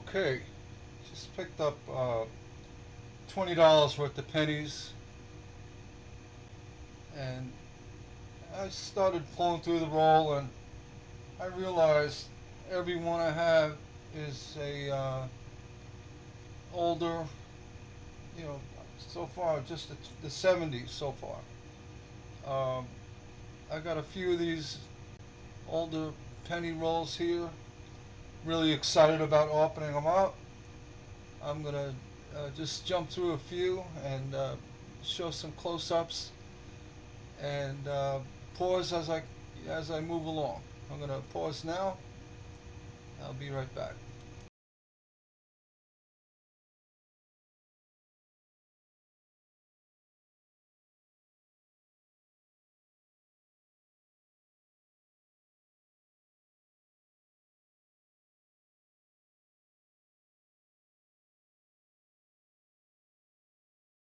Okay, just picked up $20 worth of pennies, and I started pulling through the roll, and I realized every one I have is a older, you know, so far just the 70s so far. Um, I got a few of these older penny rolls here. Really excited about opening them up. I'm gonna just jump through a few and show some close-ups and pause as I move along. I'm gonna pause now. I'll be right back.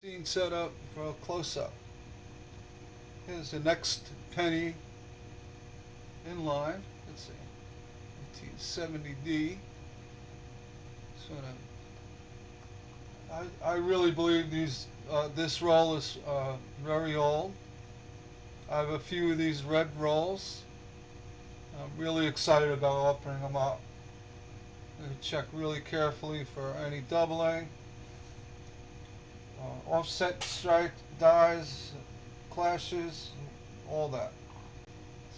Scene set up for a close-up. Here's the next penny in line. Let's see, 1870D. Sort of. I really believe this roll is very old. I have a few of these red rolls. I'm really excited about opening them up. I'm going to check really carefully for any doubling, offset strike, dies, clashes, all that.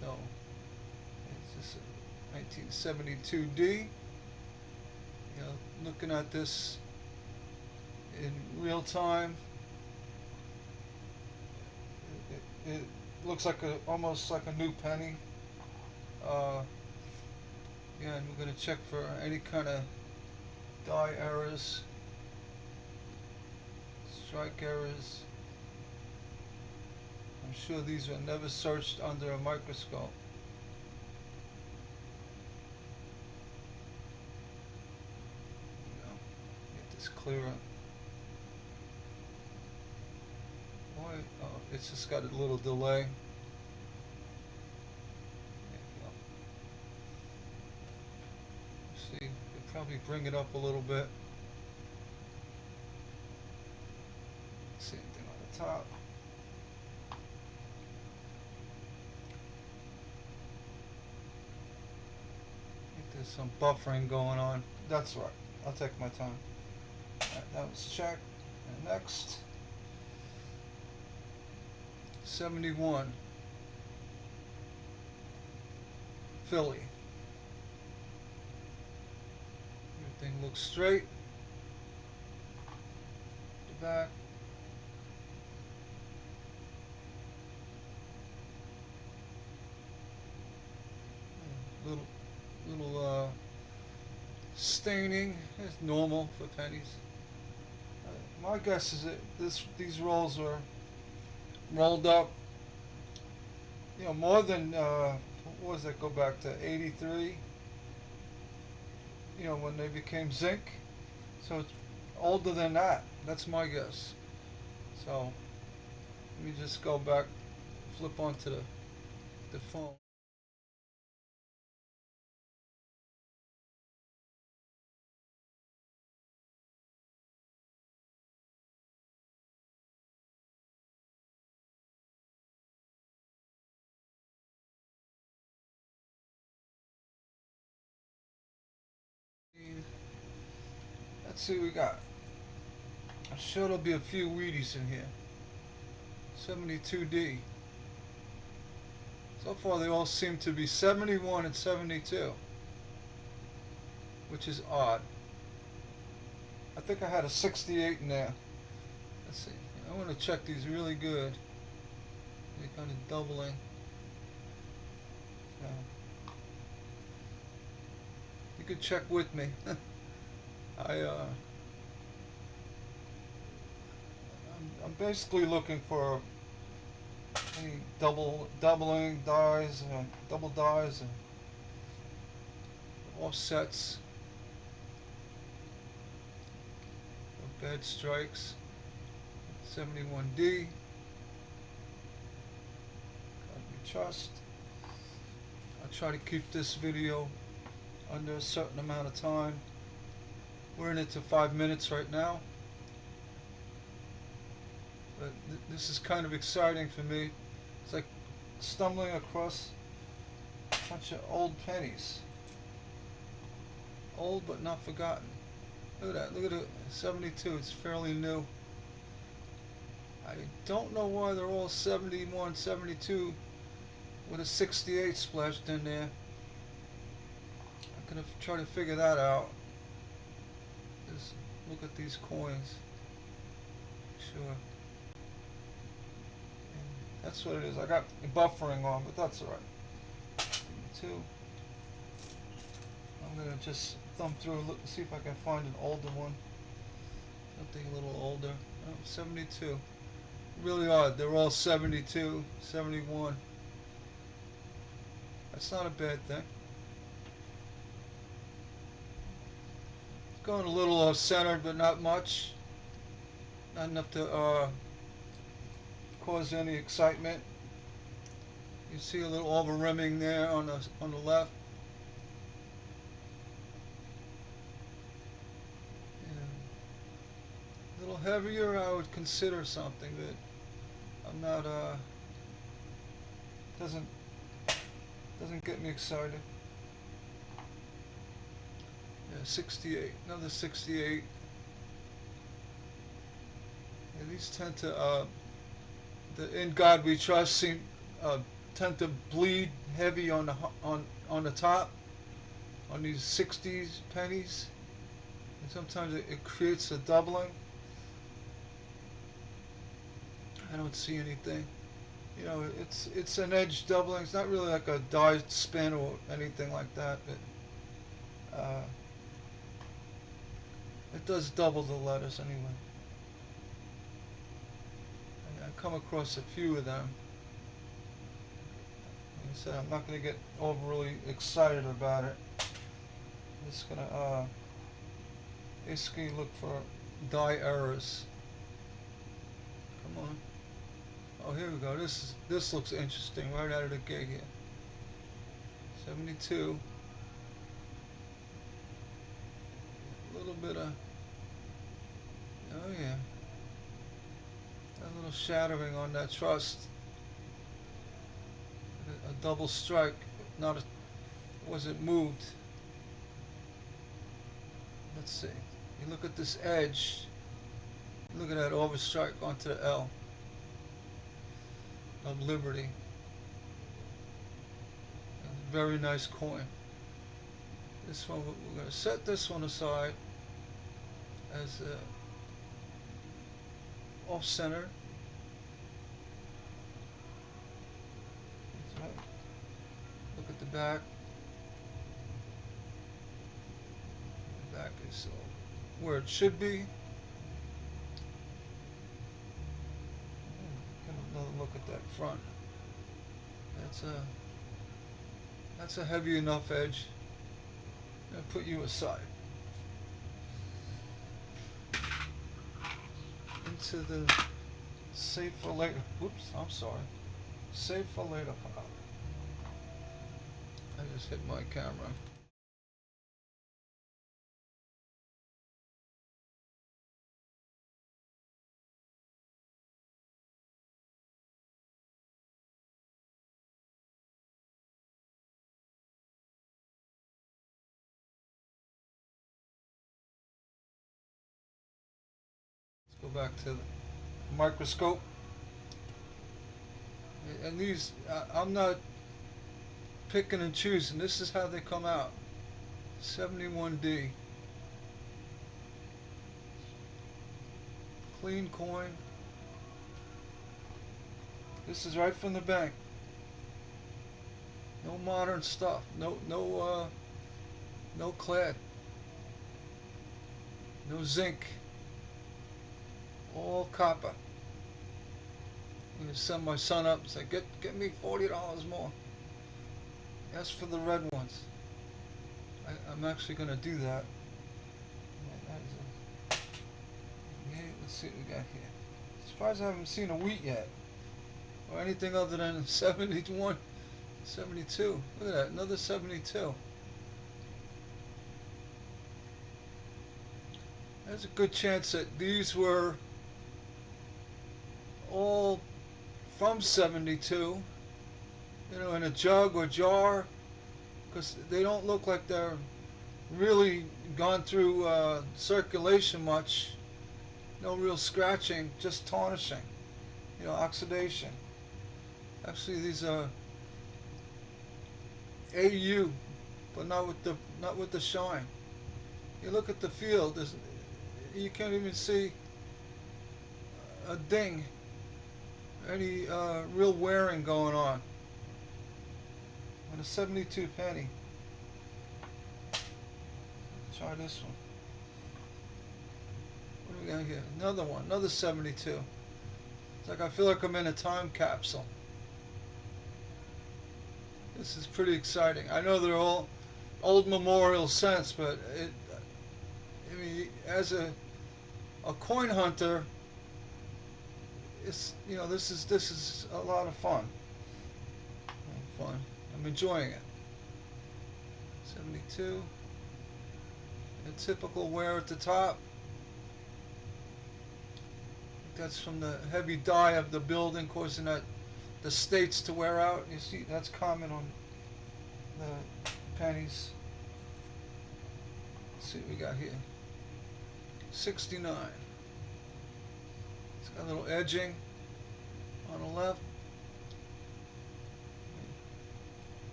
So it's just a 1972D. You know, looking at this in real time, it looks like almost like a new penny. Uh, yeah, and we're going to check for any kind of die errors, strike errors. I'm sure these were never searched under a microscope. You know, get this clearer. Why? Oh, it's just got a little delay. There you go. See, you could probably bring it up a little bit. Same thing on the top. I think there's some buffering going on. That's right. I'll take my time. Alright, that was checked. And next, 71, Philly. Everything looks straight. The back. Little, little staining. It's normal for pennies. My guess is that these rolls are rolled up, more than what was that? Go back to '83. When they became zinc. So it's older than that. That's my guess. So let me just go back, flip onto the phone. Let's see what we got. I'm sure there'll be a few Wheaties in here. 72D. So far they all seem to be 71 and 72, which is odd. I think I had a 68 in there. Let's see. I want to check these really good. They're kind of doubling. So you could check with me. I'm basically looking for any doubling dies, double dies, and offsets, bad strikes. 71D. Trust. I'll try to keep this video under a certain amount of time. We're into 5 minutes right now. But this is kind of exciting for me. It's like stumbling across a bunch of old pennies. Old but not forgotten. Look at that. Look at it. 72. It's fairly new. I don't know why they're all 71, 72 with a 68 splashed in there. I'm going to try to figure that out. Just look at these coins. Sure. That's what it is. I got buffering on, but that's alright. 2. I'm going to just thumb through and look, see if I can find an older one. Something a little older. Oh, 72. Really odd. They're all 72, 71. That's not a bad thing. It's going a little off-centered, but not much. Not enough to cause any excitement. You see a little over-rimming there on the left. Yeah. A little heavier, I would consider something, but I'm not. Doesn't get me excited. Yeah, 68. Another 68. Yeah, these tend to. The "In God We Trust" seem tend to bleed heavy on the top on these 60s pennies, and sometimes it creates a doubling. I don't see anything. You know, it's an edge doubling. It's not really like a die spin or anything like that, but it does double the letters anyway. I come across a few of them. Like I said, I'm not going to get overly excited about it. I'm just going to basically look for die errors. Come on. Oh, here we go. This looks interesting right out of the gate here. 72. A little bit of, oh yeah, a little shattering on that trust. A double strike, not a, was it moved? Let's see. You look at this edge. Look at that overstrike onto the L of Liberty. Very nice coin. This one, we're going to set this one aside as off center. That's right. Look at the back. The back is where it should be. Get another look at that front. That's a heavy enough edge. I'll put you aside. Into the save for later. Oops, I'm sorry. Save for later pile. I just hit my camera. Let's go back to the microscope. And these, I'm not picking and choosing. This is how they come out. 71D. Clean coin. This is right from the bank. No modern stuff. No clad. No zinc. All copper. I'm gonna send my son up and say, get me $40 more. Ask for the red ones. I'm actually gonna do that. Yeah, let's see what we got here. Surprised I haven't seen a wheat yet. Or anything other than 71, 72. Look at that, another 72. there's a good chance that these were all from 72, in a jug or jar, because they don't look like they're really gone through circulation much. No real scratching, just tarnishing, oxidation. Actually, these are AU, but not with the shine. You look at the field, you can't even see a ding, any real wearing going on a 72 penny. Try this one. What do we got here? Another one, another 72. It's like I feel like I'm in a time capsule. This is pretty exciting. I know they're all old memorial cents, but I mean, as a coin hunter, this is a lot of fun. I'm enjoying it. 72. A typical wear at the top. That's from the heavy dye of the building causing the states to wear out. You see, that's common on the pennies. Let's see what we got here. 69. It's got a little edging on the left.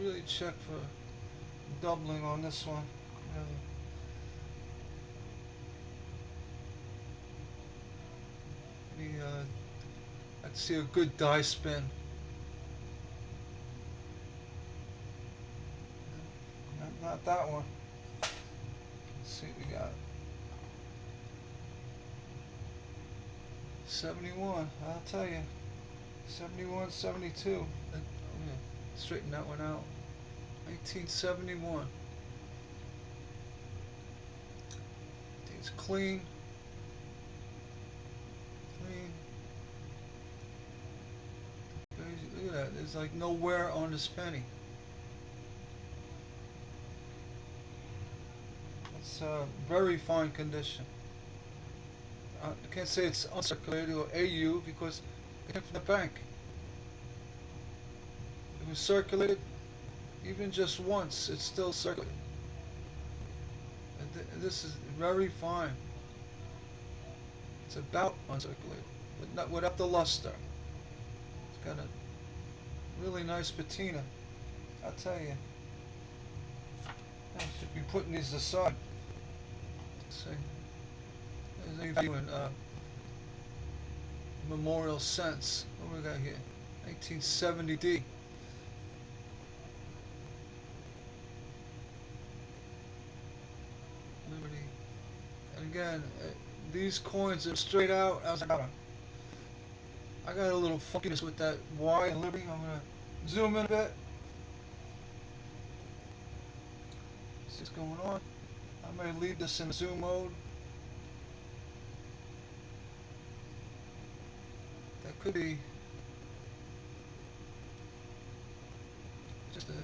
Really check for doubling on this one. I'd see a good die spin. Not that one. Let's see what we got. 71. I'll tell you. 71, 72. I'm gonna straighten that one out. 1971. It's clean. Look at that. There's like no wear on this penny. It's very fine condition. I can't say it's uncirculated or AU because it came from the bank. It was circulated even just once. It's still circulated. This is very fine. It's about uncirculated, but not without the luster. It's got a really nice patina. I'll tell you. I should be putting these aside. Let's see. There's a value in memorial cents. What do we got here? 1970D. Liberty. And again, these coins are straight out. I got a little funkiness with that Y and Liberty. I'm gonna zoom in a bit. See what's going on. I may leave this in zoom mode. That could be just it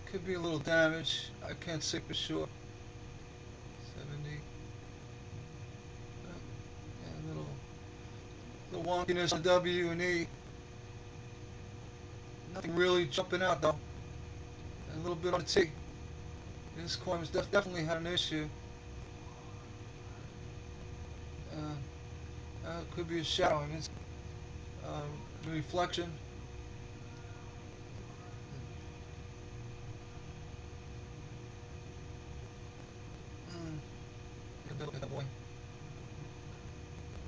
could be a little damage. I can't say for sure. 70. And a little wonkiness on W and E. Nothing really jumping out though. And a little bit on the T. This coin was definitely had an issue. It could be a shadow. I mean, it's reflection. Look at that boy. I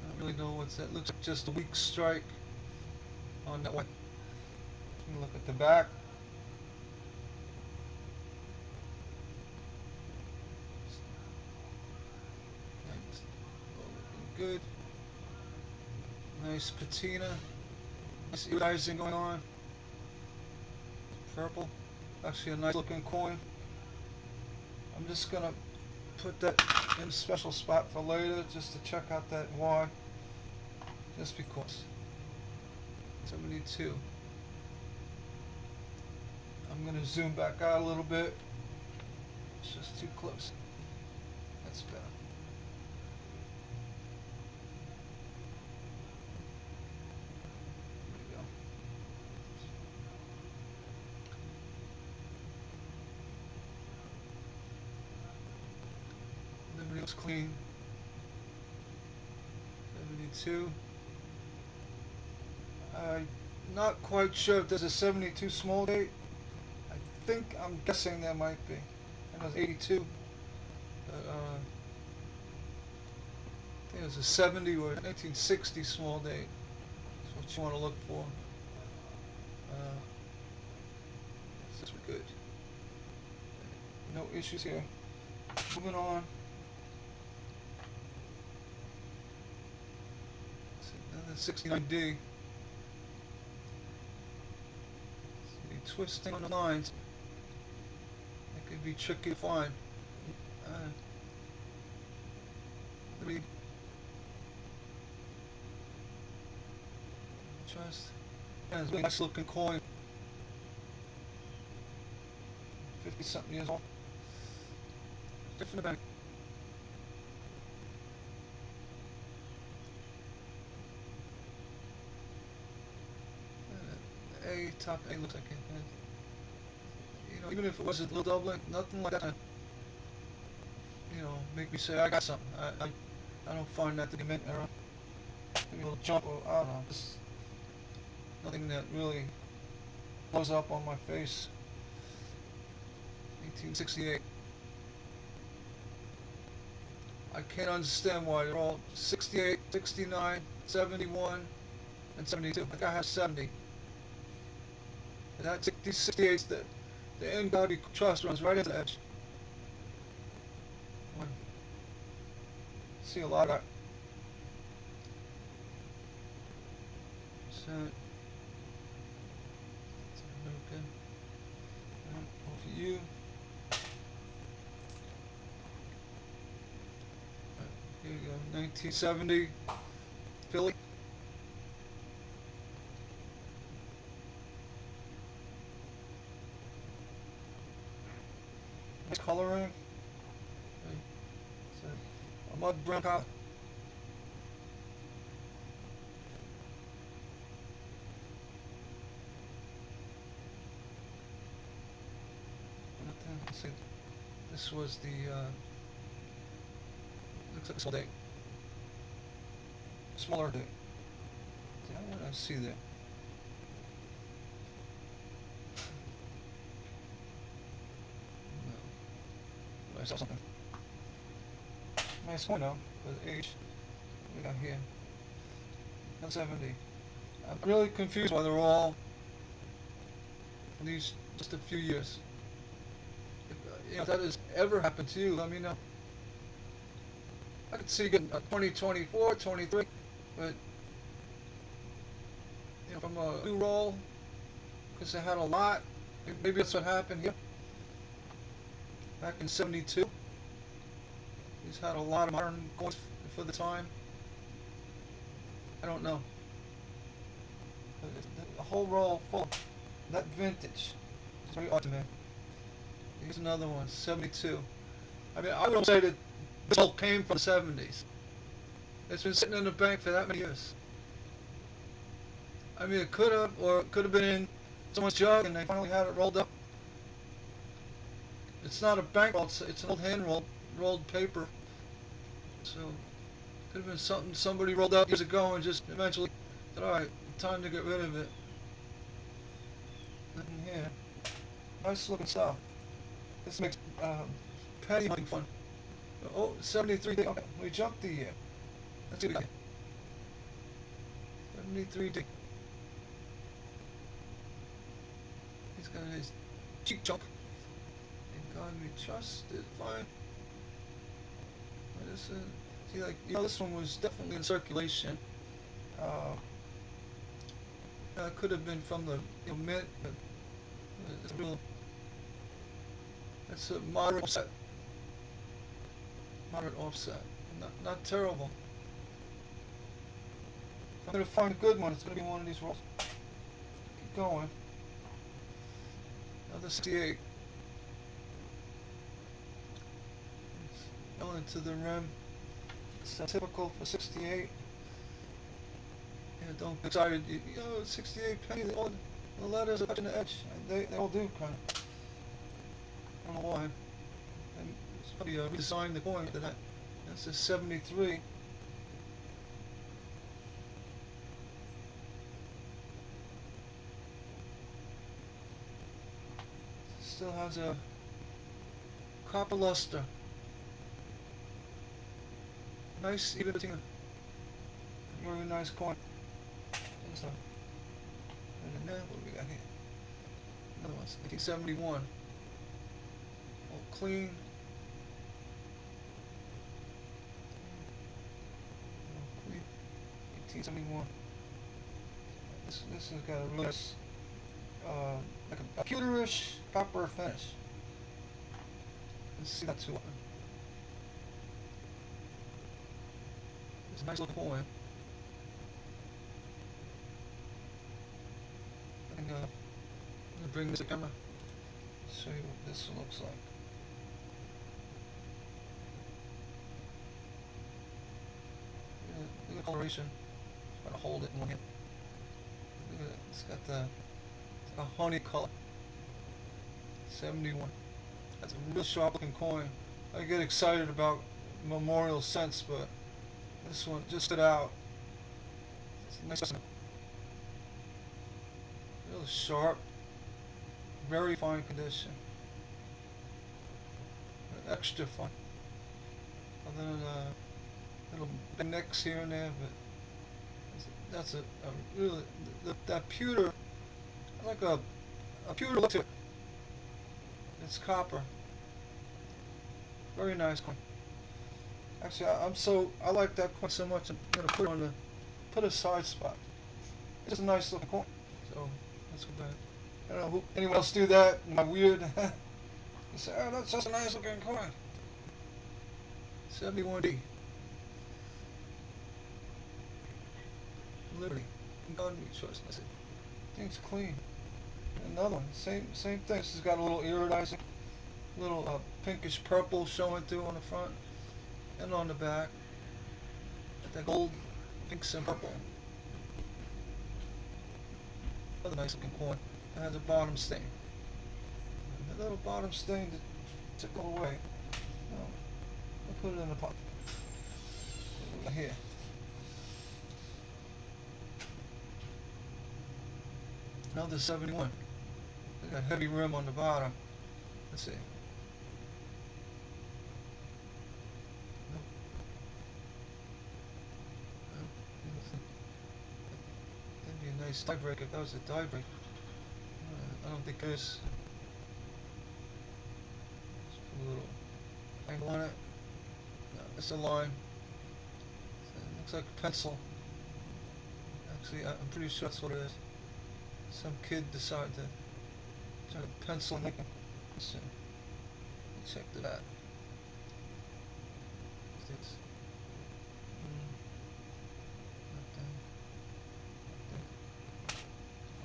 don't really know what's that. Looks like just a weak strike on that one. Look at the back. Looking good. Nice patina. Nice anodizing going on. Purple. Actually a nice looking coin. I'm just gonna put that in a special spot for later just to check out that Y. Just because. 72. I'm gonna zoom back out a little bit. It's just too close. That's better. There we go. Everything looks clean. 72. I'm not quite sure if there's a 72 small date. I'm guessing there might be. I know it's 82. But, I think it was a 70 or 1960 small date. That's what you want to look for. This is good. No issues here. Moving on. 69D. See, twisting on the lines. It could be tricky to find. Let me just. Yeah, it's a really nice looking coin. 50 something years old. Different bank. Top A looks like it. You know, even if it was a little doubling, nothing like that to, make me say I got something. I don't find that to be mint error. Maybe a little jump or I don't know. Just nothing that really blows up on my face. 1868. I can't understand why they're all 68, 69, 71, and 72. That guy has 70. That 68's the end body trust runs right into the edge. See a lot of that. So, okay. Over you. Here we go. 1970 Philly. Nice coloring. Okay. So, a mud brown color. Let's see. This was the looks like a small date. Smaller date. Yeah, what did I see there? I saw something. Nice coin though, for the age. What we got here? 170. I'm really confused why they're all these just a few years. If that has ever happened to you, let me know. I could see getting a 2024, 23, but from a new roll, because they had a lot. Maybe that's what happened here. Back in 72, he's had a lot of modern coins for the time. I don't know. The whole roll full of that vintage. It's very odd to me. Here's another one, 72. I mean, I would say that this all came from the 70s. It's been sitting in the bank for that many years. I mean, it could have been in someone's jug and they finally had it rolled up. It's not a bank roll, it's an old hand rolled paper. So, it could have been something somebody rolled up years ago and just eventually said, alright, time to get rid of it. Nothing here. Nice looking stuff. This makes penny hunting fun. Oh, 73 D. Okay, we jumped the year. Let's see what we got. 73 D. He's got his cheek chunk. In God we trust is fine. This see, like, this one was definitely in circulation. It could have been from the mint, but it's real. That's a moderate offset. Moderate offset. Not terrible. If I'm going to find a good one, it's going to be one of these rolls. Keep going. Another 68. going into the rim. It's typical for 68. Yeah, don't get excited. You know, 68 pennies. All the letters are touching the edge. They all do kind of. I don't know why. And it's probably redesigned the coin to that. This is 73. Still has a copper luster. Nice, even looking, very nice coin. So, and then what do we got here? Another one's 1871. All clean. All clean. 1871. This has got a really nice, like a pewterish copper finish. Let's see that too often. It's a nice little coin. I'm gonna bring this to the camera, show you what this looks like. Look at the coloration. I'm gonna hold it in one hand. Look at it. It's got a honey color. 71. That's a real sharp looking coin. I get excited about memorial cents, but this one just stood out. It's a nice, real sharp, very fine condition. Extra fine. Other than little nicks here and there, but that's a really that pewter. I like a pewter look to it. It's copper. Very nice coin. Actually, I like that coin so much. I'm gonna put a side spot. It's just a nice looking coin. So let's go back. I don't know who anyone else do that. My weird. You say, oh, that's just a nice looking coin. 71D. Liberty. God we trust. I said, thing's clean. Another one, same thing. This has got a little iridizing, little pinkish purple showing through on the front and on the back. Got that gold, pinks and purple. Another nice looking coin. It has a bottom stain. A little bottom stain to go away. No, I'll put it in the pot. Here. Another 71. They got heavy rim on the bottom. Let's see. Nope. Nope. That'd be a nice tie break if that was a tie break. I don't think there's. Just put a little angle on it. No, it's a line. It looks like a pencil. Actually, I'm pretty sure that's what it is. Some kid decided to try to pencil making. Let's see. Let's check to that. Nothing.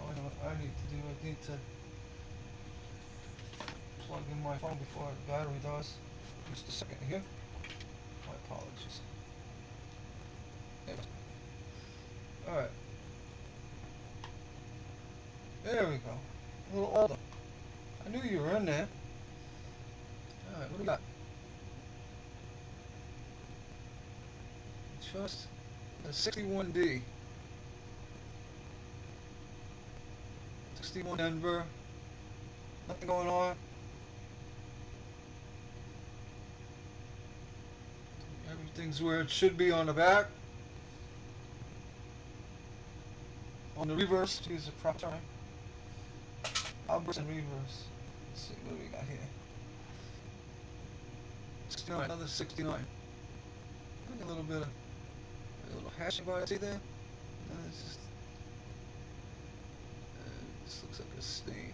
Oh, I know what I need to do. I need to plug in my phone before the battery dies. Just a second here. My apologies. Anyway. Alright. There we go. A little older. I knew you were in there. Alright, what do we got? Trust. A 61D. 61 Denver. Nothing going on. Everything's where it should be on the back. On the reverse, to use the proper term. Albers and reverse. Let's see, what do we got here? 69, another 69. A little bit of a little hashing bar, see there? No, it's just this looks like a stain.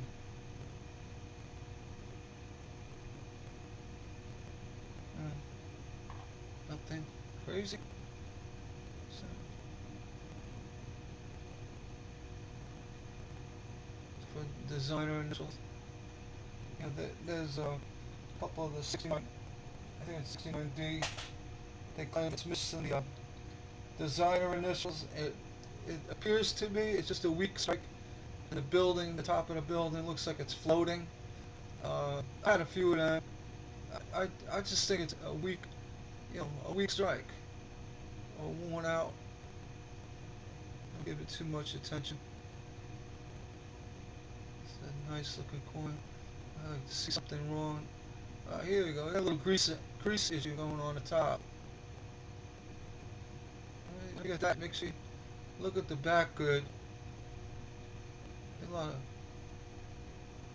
Nothing crazy. So, for designer initials. Yeah, there's a couple of the 69 I think it's 69D. They claim it's missing the designer initials. It appears to be. It's just a weak strike in the building. The top of the building looks like it's floating. I had a few of them. I just think it's a weak, a weak strike, or worn out. Don't give it too much attention. It's a nice looking coin. I like to see something wrong. Here we go. Got a little grease issue going on the top. Look at that. Makes you look at the back good.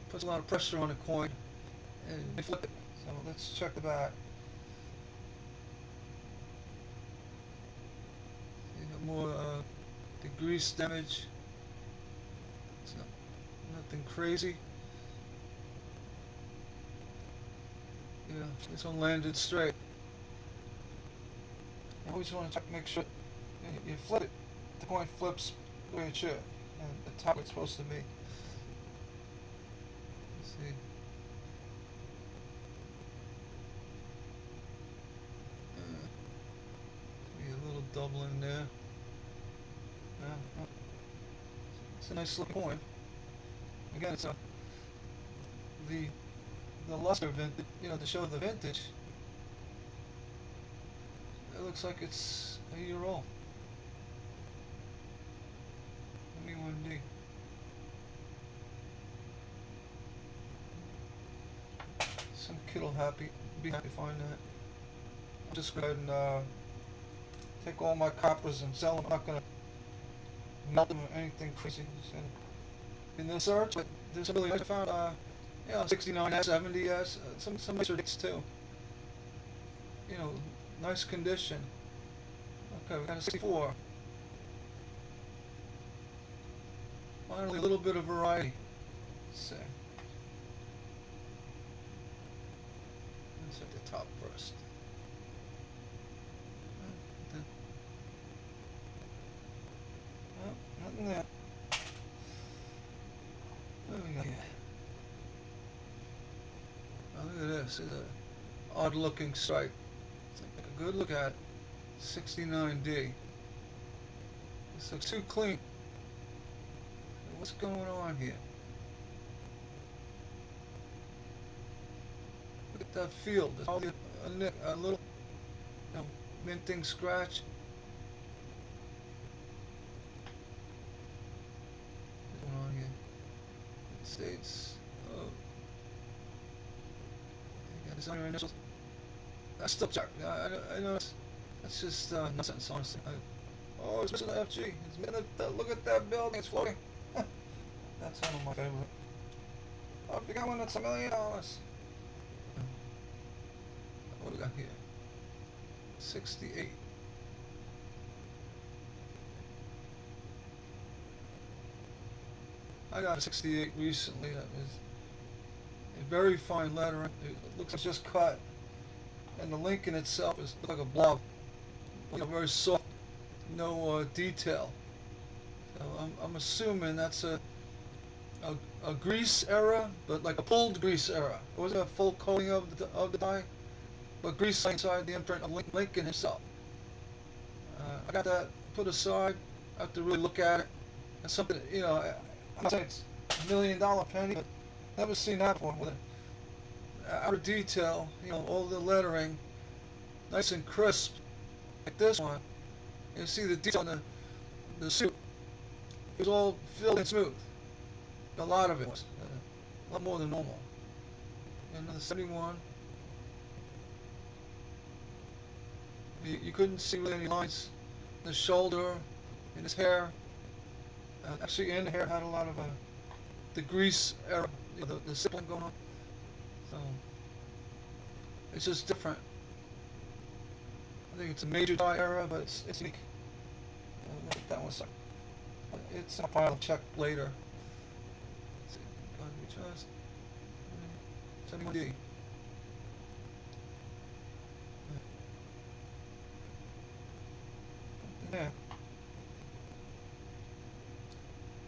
Puts a lot of pressure on the coin and you flip it. So let's check the back. You got more the grease damage. It's nothing crazy. Yeah, this one landed straight. You always want to check, make sure you flip it. The coin flips the way it should, and the top it's supposed to be. Let's see. Be a little doubling there. It's a nice looking coin. Again, it's the luster vintage, to show the vintage. It looks like it's a year old. 21D. Some kid will be happy to find that. I'll just go ahead and take all my coppers and sell them. I'm not gonna melt them or anything crazy. Just in the search, but there's some really nice. I found 69S, 70S, some nicer dates too. Nice condition. Okay, we got a 64. Finally, a little bit of variety. Let's see. Let's hit the top first. Nothing there. What do we got here? Oh, look at this. It's an odd looking strike. Take a good look at it. 69D. This looks too clean. What's going on here? Look at that field. There's probably a little minting scratch. What's going on here? States. Oh. You got designer initials. I still check. I know that's just nonsense, honestly. Oh, it's missing the FG. It's missing look at that building. It's floating. That's one of my favorite. Oh, if you got one that's $1 million. What do we got here? 68. I got a 68 recently. That was a very fine lettering. It looks like it's just cut, and the Lincoln itself is like a blob, very soft, no detail. So I'm assuming that's a grease era, but like a pulled grease era. It wasn't a full coating of the die, but grease inside the imprint of Lincoln himself. I got that put aside. I have to really look at it. It's something, I'm not saying it's $1 million penny, but never seen that one with outer detail. All the lettering, nice and crisp, like this one. You see the detail in the suit. It was all filled and smooth. A lot of it was. A lot more than normal. Another 71. You couldn't see really any lines in the shoulder, in his hair. Actually, in the hair had a lot of the grease era, the stippling going on. So it's just different. I think it's a major die era, but it's unique. Look at that one second. It's a pile check later. 71D. Yeah.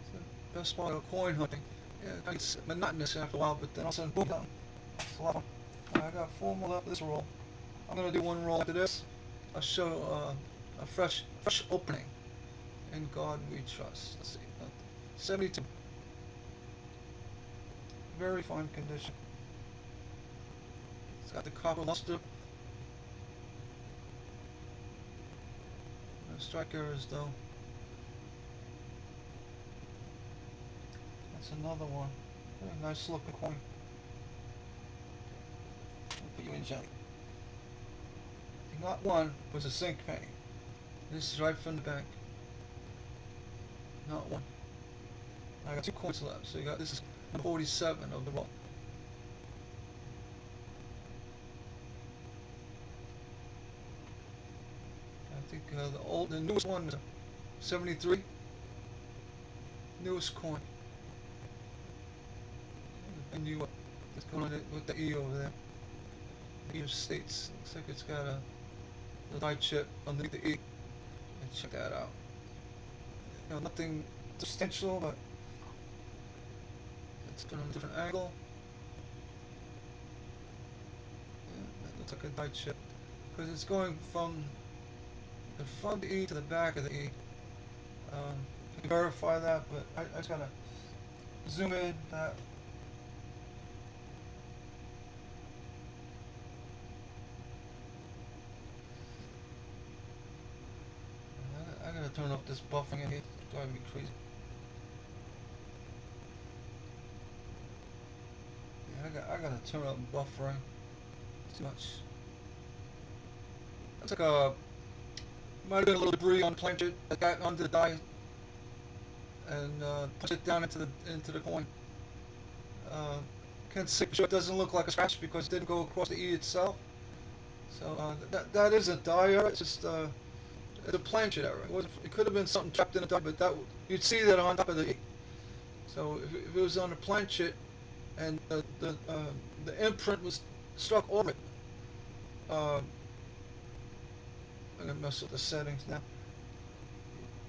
It's the best part of coin hunting. Yeah, it's monotonous after a while, but then all of a sudden, boom, it's a lot of fun. I got 4 more left of this roll. I'm gonna do one roll after this. I'll show a fresh opening. In God we trust. Let's see, 72. Very fine condition. It's got the copper luster. No strike errors though. That's another one. Very nice looking coin. I'll put you in jelly. Not one was a sink penny. This is right from the bank. Not one. I got 2 coins left. So you got, this is number 47 of the roll. I think the newest one was a 73. Newest coin. And you it's going on with the E over there. The E States. Looks like it's got a die chip underneath the E. And check that out. You know, nothing substantial, but it's put on a different angle. Yeah, that looks like a die chip because it's going from the front of the E to the back of the E. You can verify that, but I just gotta zoom in that. I gotta turn off this buffering in here. It's driving me crazy. Yeah, I gotta turn up buffering. Too much. That's like a might have been a little debris on the planchette that got onto the die and pushed it down into the coin. Can't say for sure. It doesn't look like a scratch because it didn't go across the E itself. So that is a die error. It's just it's a planchette error. It could have been something trapped in the die, but you'd see that on top of the E. So if it was on the planchette and the imprint was struck over it, I'm gonna mess with the settings now.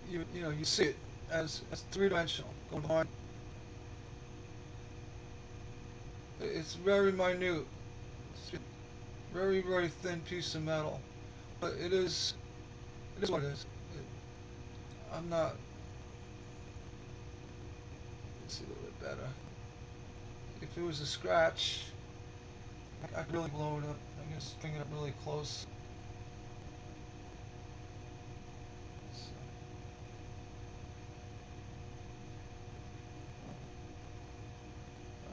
You know you see it as 3-dimensional going behind. It's very minute. It's a very thin piece of metal, but it is what it is. I'm not. Let's see a little bit better. If it was a scratch, I could really blow it up. I'm gonna bring it up really close. So.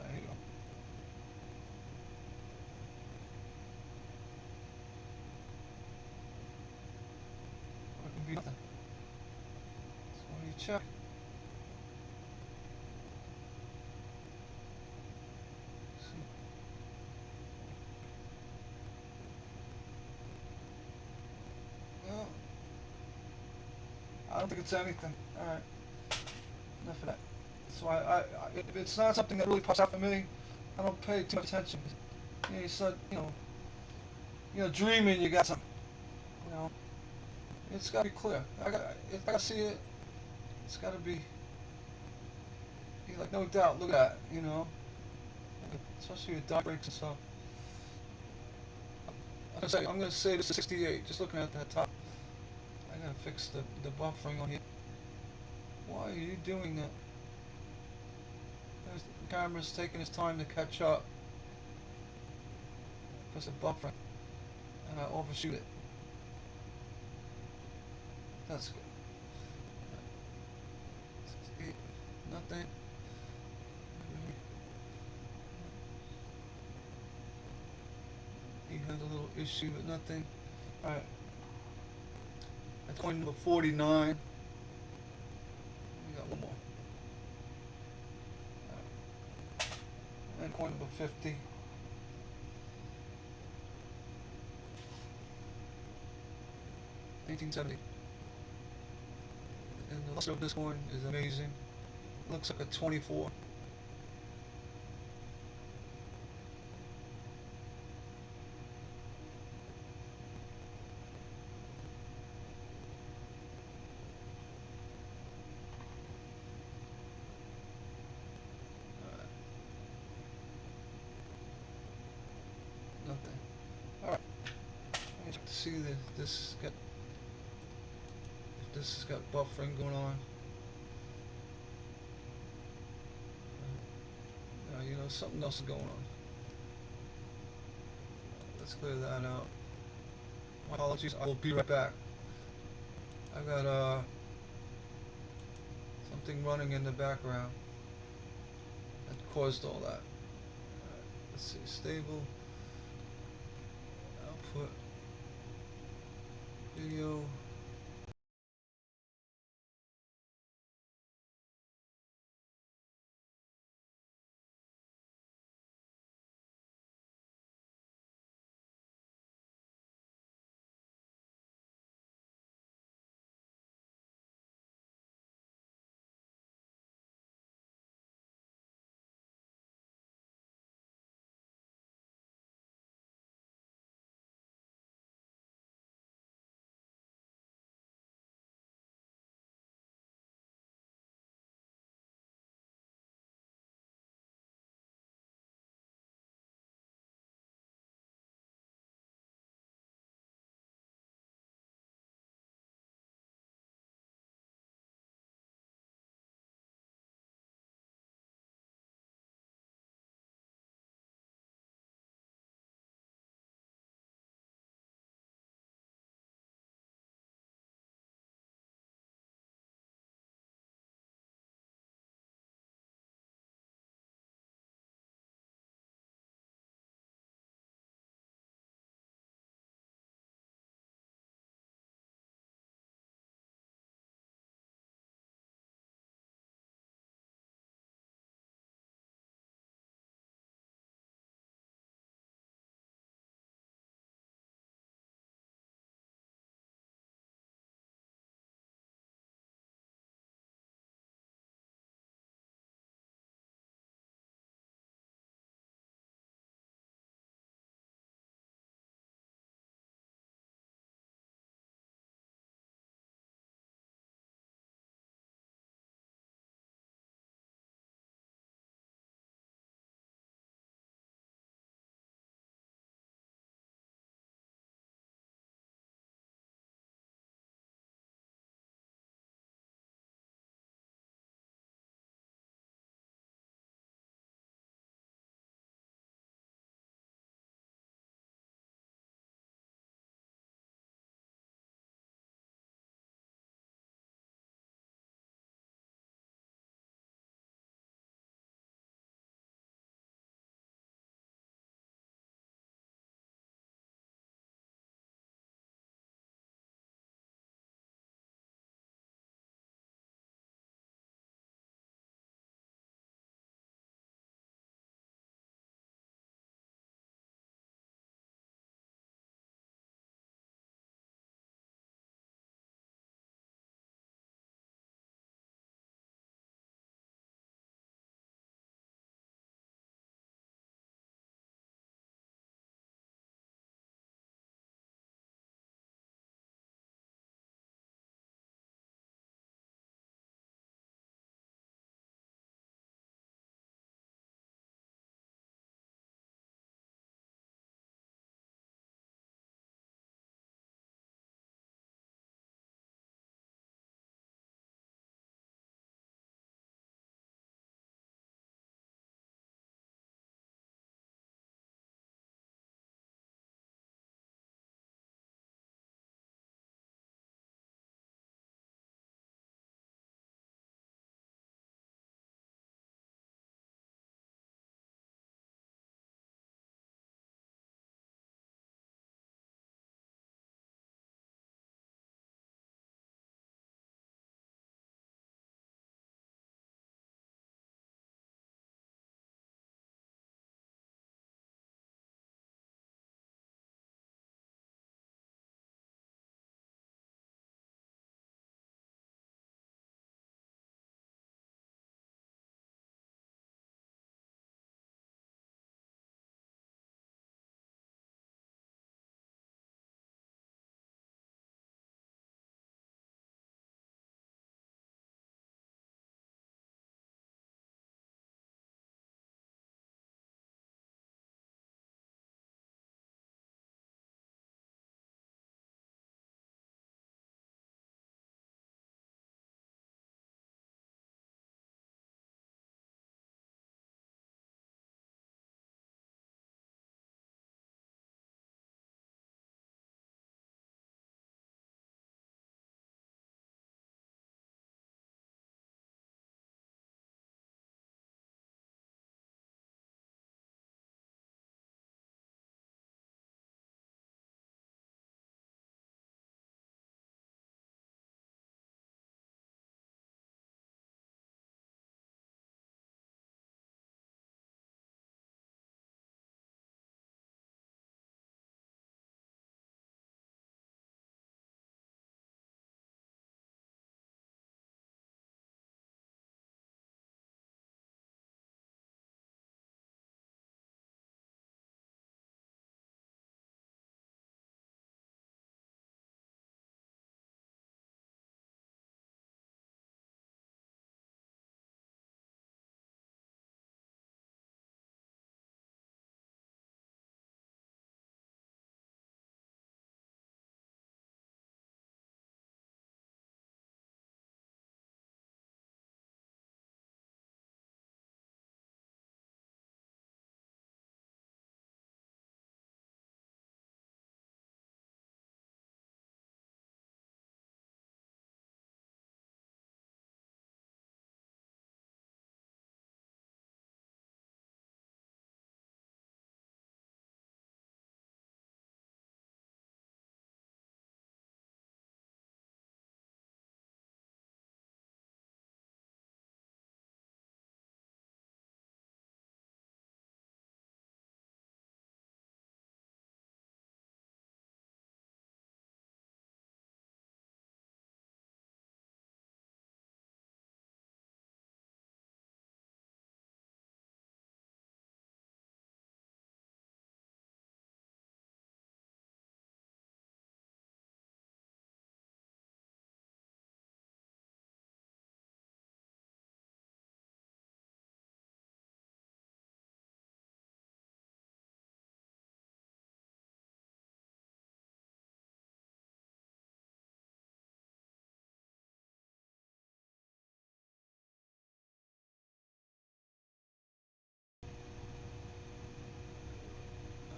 There you go. Or it can be nothing. So when you check. Well, I don't think it's anything. All right, enough of that. So if it's not something that really pops out for me, I don't pay too much attention. You know, you start, dreaming you got something. You know, it's got to be clear. If I see it, it's got to be like no doubt. Look at that. You know, especially with die breaks and stuff. I'm gonna say this is 68. Just looking at that top, I gotta fix the buffering on here. Why are you doing that? The camera's taking its time to catch up because of buffering, and I overshoot it. That's good. 68, nothing. He has a little issue with nothing. Alright. That's coin number 49. We got one more. And coin number 50. 1870. And the luster of this coin is amazing. It looks like a 24. Nothing. Alright. see that this has got buffering going on. Something else is going on. Let's clear that out. My apologies. I will be right back. I got something running in the background that caused all that. Let's see. Stable. Output. Video.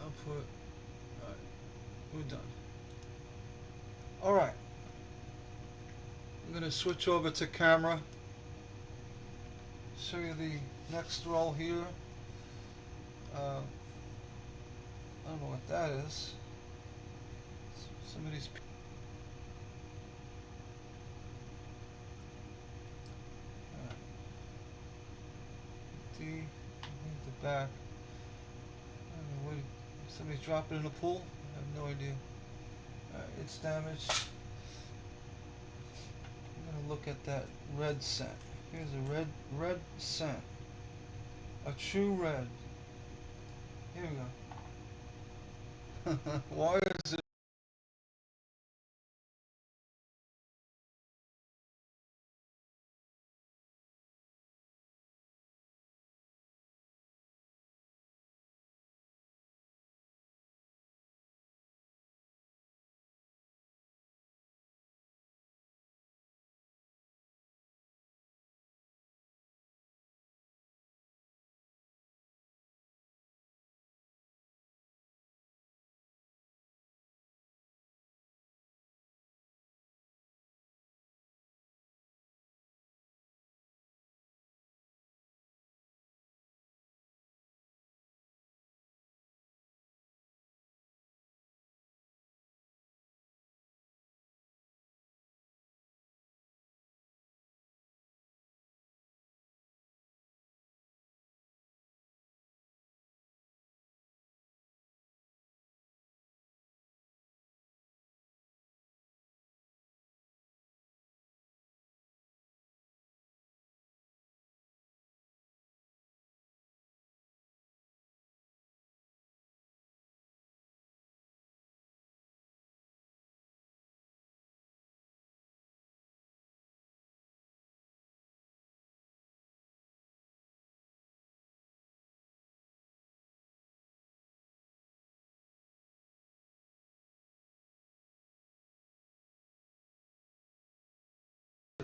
I'll put, alright, we're done. Alright, I'm going to switch over to camera, show you the next roll here. I don't know what that is. Somebody's. Leave the back. I don't know what. Somebody's dropped it in the pool. I have no idea. It's damaged. I'm gonna look at that red cent. Here's a red cent. A true red. Here we go. Why is it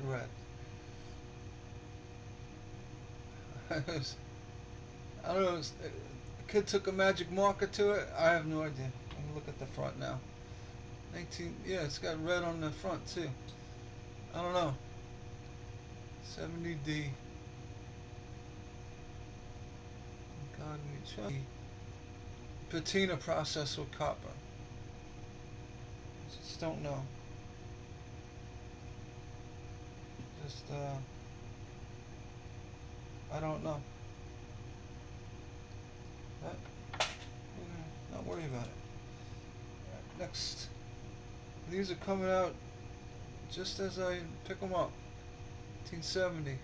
red? I don't know. A kid took a magic marker to it. I have no idea. I'm gonna look at the front now. 19. Yeah, it's got red on the front too. I don't know. 70D. God, we try. Patina processed with copper. Just don't know. Just I don't know. But not worry about it. Right, next. These are coming out just as I pick them up. 1970.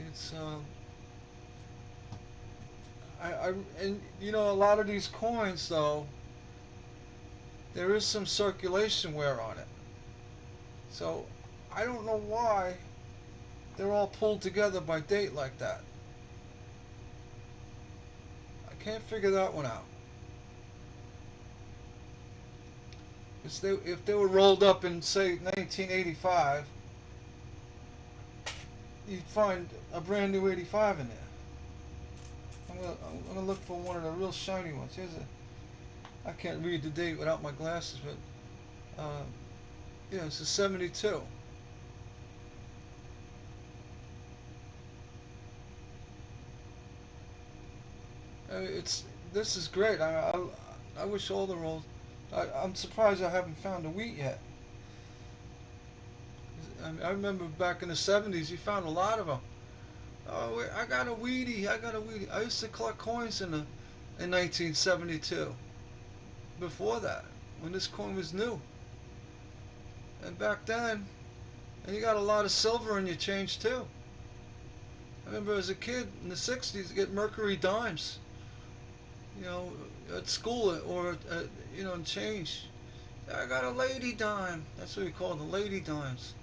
It's and you know, a lot of these coins though, there is some circulation wear on it. So I don't know why they're all pulled together by date like that. I can't figure that one out. If they were rolled up in say 1985, you'd find a brand new 85 in there. I'm gonna look for one of the real shiny ones. I can't read the date without my glasses, but yeah, it's a 72. This is great. I wish all the rolls. I'm surprised I haven't found a wheat yet. I remember back in the 70s, you found a lot of them. Oh, wait, I got a Wheatie. I got a Wheatie. I used to collect coins in 1972. Before that, when this coin was new. And back then, and you got a lot of silver in your change too. I remember as a kid in the 60s, you get Mercury dimes, you know, at school or, you know, in change. I got a lady dime. That's what we call the lady dimes.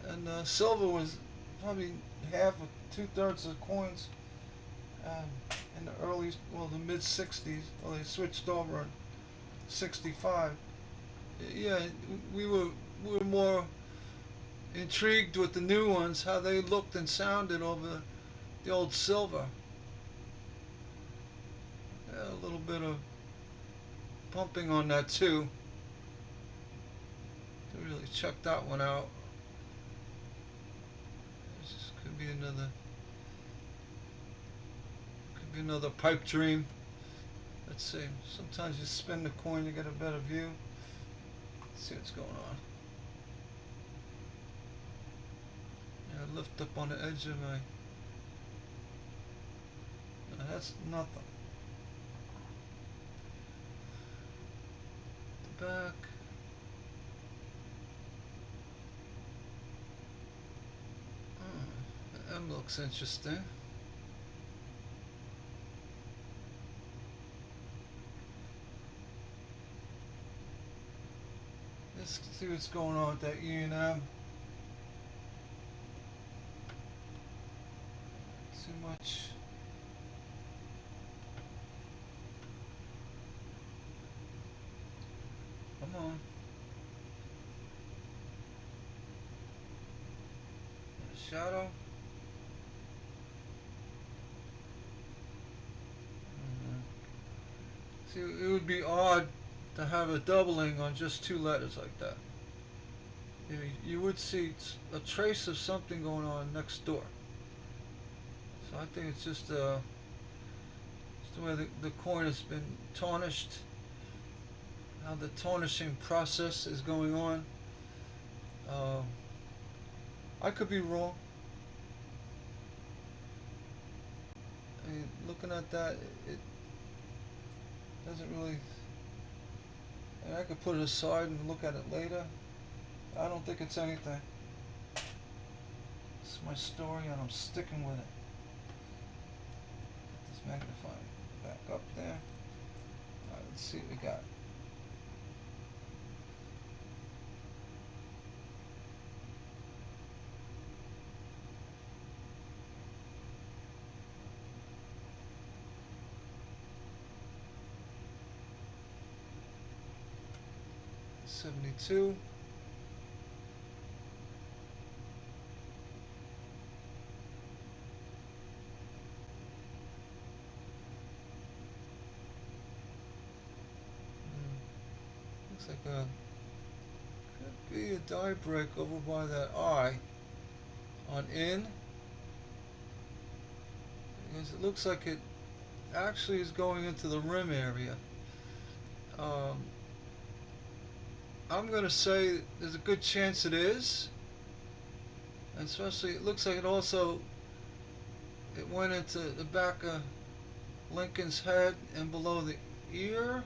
And silver was probably half or 2/3 of the coins um, in the early, well, the mid '60s. Well, they switched over in '65. Yeah, we were more intrigued with the new ones, how they looked and sounded over the old silver. Yeah, a little bit of pumping on that too. To really check that one out. This could be another pipe dream. Let's see. Sometimes you spin the coin to get a better view. Let's see what's going on. Yeah, lift up on the edge of my. No, that's nothing. The back. The M looks interesting. Let's see what's going on with that E&M. Too much. Come on. Shadow. See, it would be odd to have a doubling on just two letters like that. You would see a trace of something going on next door. So I think it's just the way the coin has been tarnished, how the tarnishing process is going on. Uh, I could be wrong. I mean, looking at that, it doesn't really. And I could put it aside and look at it later. I don't think it's anything. It's my story, and I'm sticking with it. Get this magnifying back up there. All right, let's see what we got. $72. Looks like could be a die break over by that eye on in, because it looks like it actually is going into the rim area. Um, I'm gonna say there's a good chance it is, and especially it looks like it went into the back of Lincoln's head and below the ear.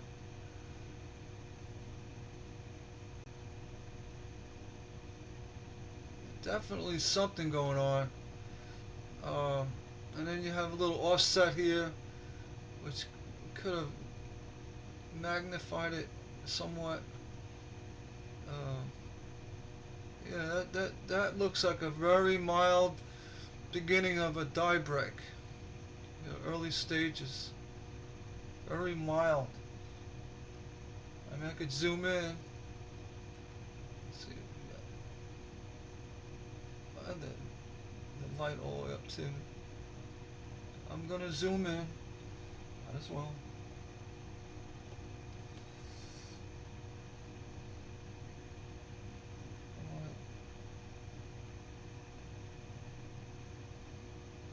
Definitely something going on. Uh, and then you have a little offset here, which could have magnified it somewhat. Uh, yeah, that looks like a very mild beginning of a die break. Early stages, very mild. I mean, I could zoom in. Let's see, the light all the way up to. I'm gonna zoom in. Might as well.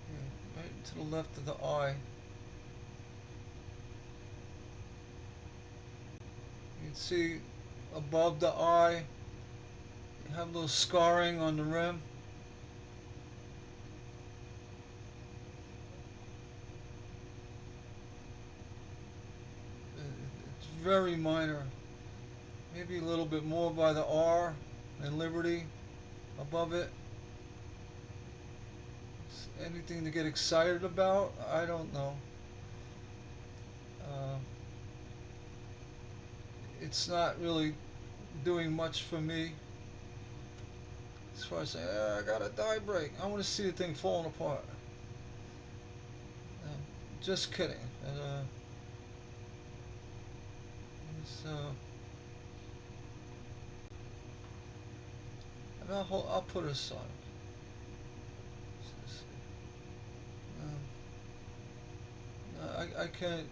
Yeah, right to the left of the eye. You can see above the eye, you have a little scarring on the rim. It's very minor. Maybe a little bit more by the R and Liberty above it. Anything to get excited about? I don't know. Uh, it's not really doing much for me as far as saying, I got a die break. I want to see the thing falling apart. Uh, just kidding. And, so, and I'll put it aside. I can't.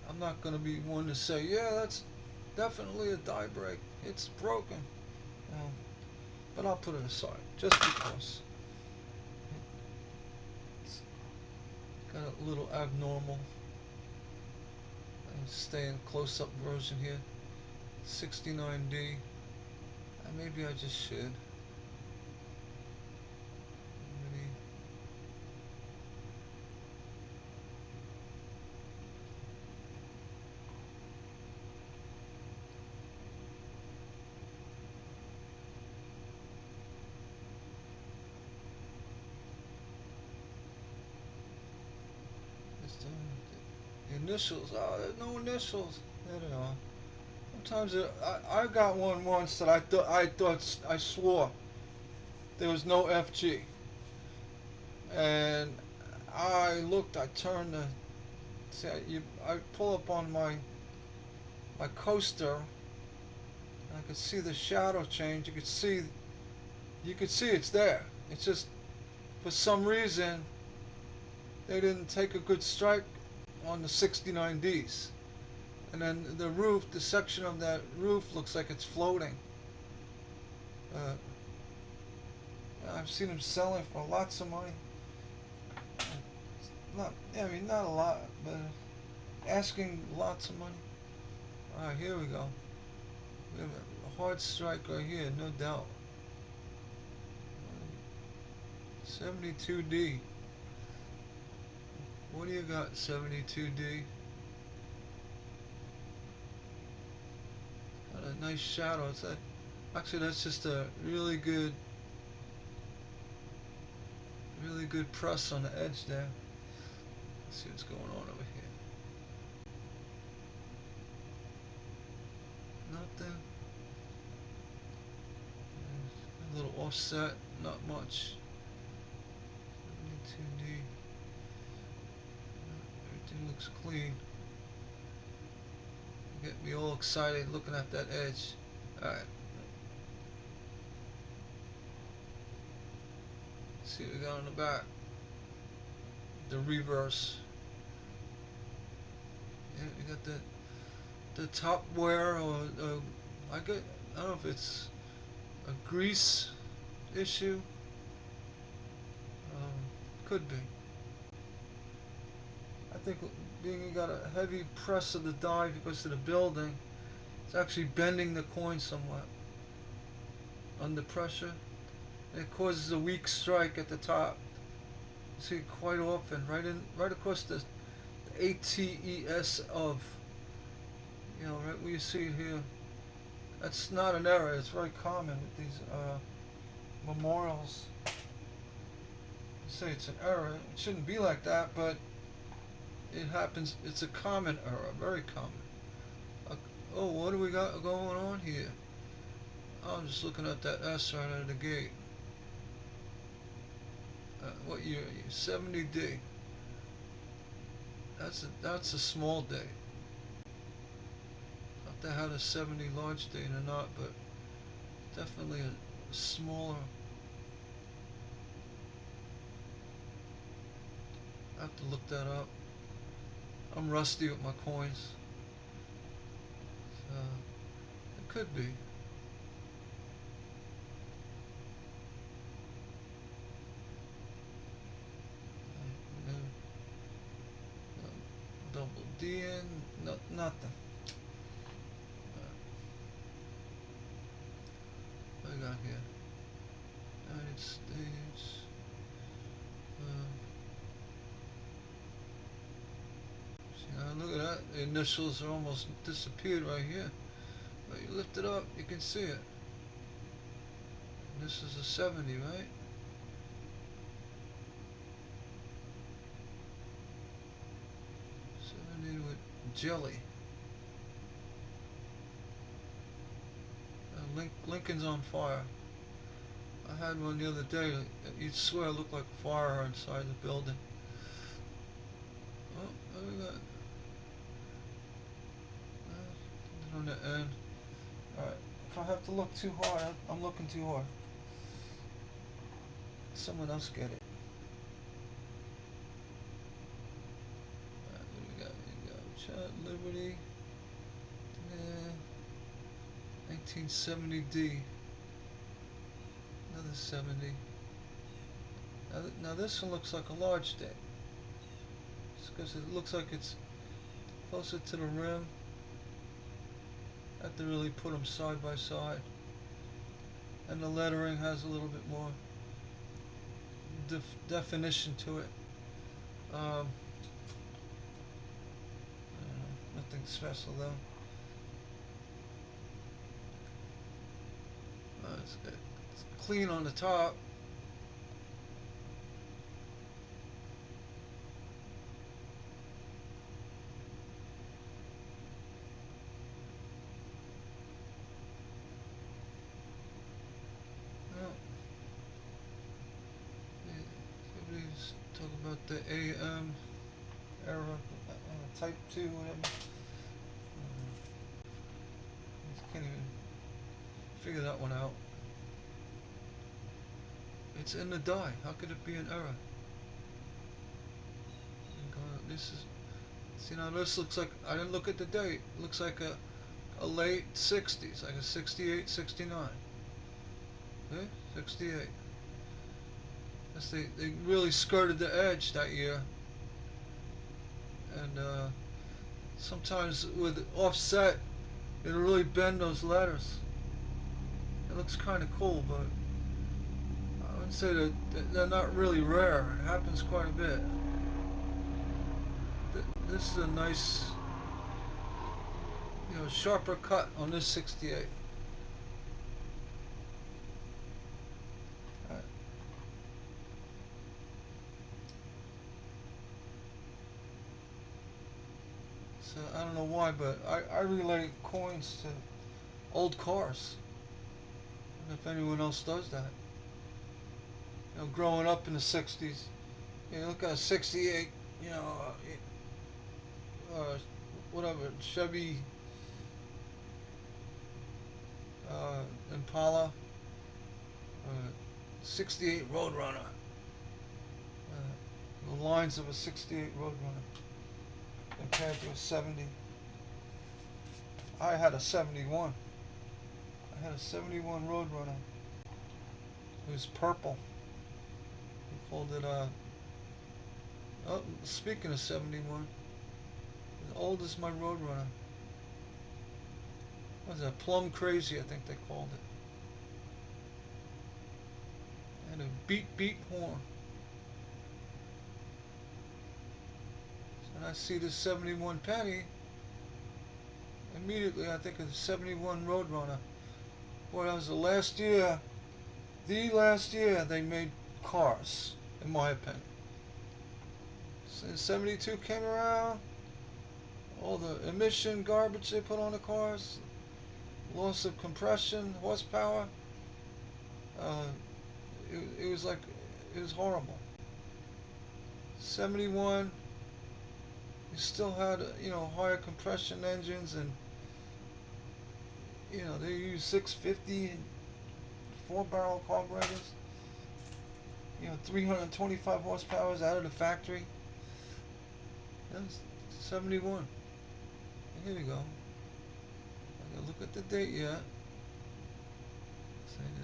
I'm not going to be one to say, yeah, that's definitely a die break. It's broken. Um, but I'll put it aside just because it's got a little abnormal. I'm staying close-up version here, 69D. Maybe I just should. Maybe. The initials. Oh, there's no initials. There they are. Sometimes I got one once that I swore there was no FG, and I looked. I turned the. See, I pull up on my coaster. And I could see the shadow change. You could see it's there. It's just for some reason they didn't take a good strike on the 69Ds. And then the roof, the section of that roof looks like it's floating. Uh, I've seen them selling for lots of money. I mean, not a lot, but asking lots of money. All right, here we go. We have a hard strike right here, no doubt. 72D. What do you got, 72D? Got a nice shadow. Actually, that's just a really good press on the edge there. Let's see what's going on over here. Nothing. A little offset, not much. 72D. Everything looks clean. Get me all excited looking at that edge. Alright. See what we got on the back. The reverse. Yeah, we got the top wear, or I don't know if it's a grease issue. Could be. I think being you got a heavy press of the die because of the building, it's actually bending the coin somewhat under pressure. And it causes a weak strike at the top. You see it quite often, right across the ATES of, right where you see it here. That's not an error. It's very common with these memorials. You say it's an error. It shouldn't be like that, but it happens. It's a common error, very common. Oh, what do we got going on here? I'm just looking at that S right out of the gate. What year are you? 70D. That's a small day. Not that I had a 70 large day or not, but definitely a smaller. I have to look that up. I'm rusty with my coins. So it could be. Double D in, nothing. What I got here? United States. Look at that. The initials are almost disappeared right here. But you lift it up, you can see it. And this is a 70, right? With jelly. Lincoln's on fire. I had one the other day. You'd swear it looked like fire inside the building. Oh, what do we got? On the end. Alright. If I have to look too hard, I'm looking too hard. Someone else get it. Alright, what do we got? We got Chat Liberty. 1970D. Another 70. Now this one looks like a large day. It's because it looks like it's closer to the rim. Have to really put them side by side. And the lettering has a little bit more definition to it. Nothing special though. It's good. It's clean on the top. Everybody's talking about the AM era, type 2, whatever. Can't even figure that one out. It's in the die. How could it be an error? This is. See now, this looks like, I didn't look at the date. It looks like a late 60s, like a 68, 69. Okay, 68. Guess they really skirted the edge that year. And sometimes with offset, it'll really bend those letters. It looks kind of cool, but I would say that they're not really rare. It happens quite a bit. This is a nice, sharper cut on this 68. All right. So I don't know why, but I relate coins to old cars. I don't know if anyone else does that. Growing up in the 60s, look at a 68, whatever, Chevy Impala, 68 Roadrunner, the lines of a 68 Roadrunner compared to a 70. I had a 71. I had a 71 Roadrunner. It was purple. We called it oh, speaking of 71, as old as my Roadrunner. What was that? Plum Crazy, I think they called it. And a beep horn. So when I see this 71 penny, immediately I think of the 71 Roadrunner. Boy, that was the last year they made cars, in my opinion. Since 72 came around, all the emission garbage they put on the cars, loss of compression, horsepower, it was horrible. 71, you still had higher compression engines, and they used 650 and 4-barrel carburetors. 325 horsepower out of the factory. That's 71. Here we go. I gotta look at the date yet.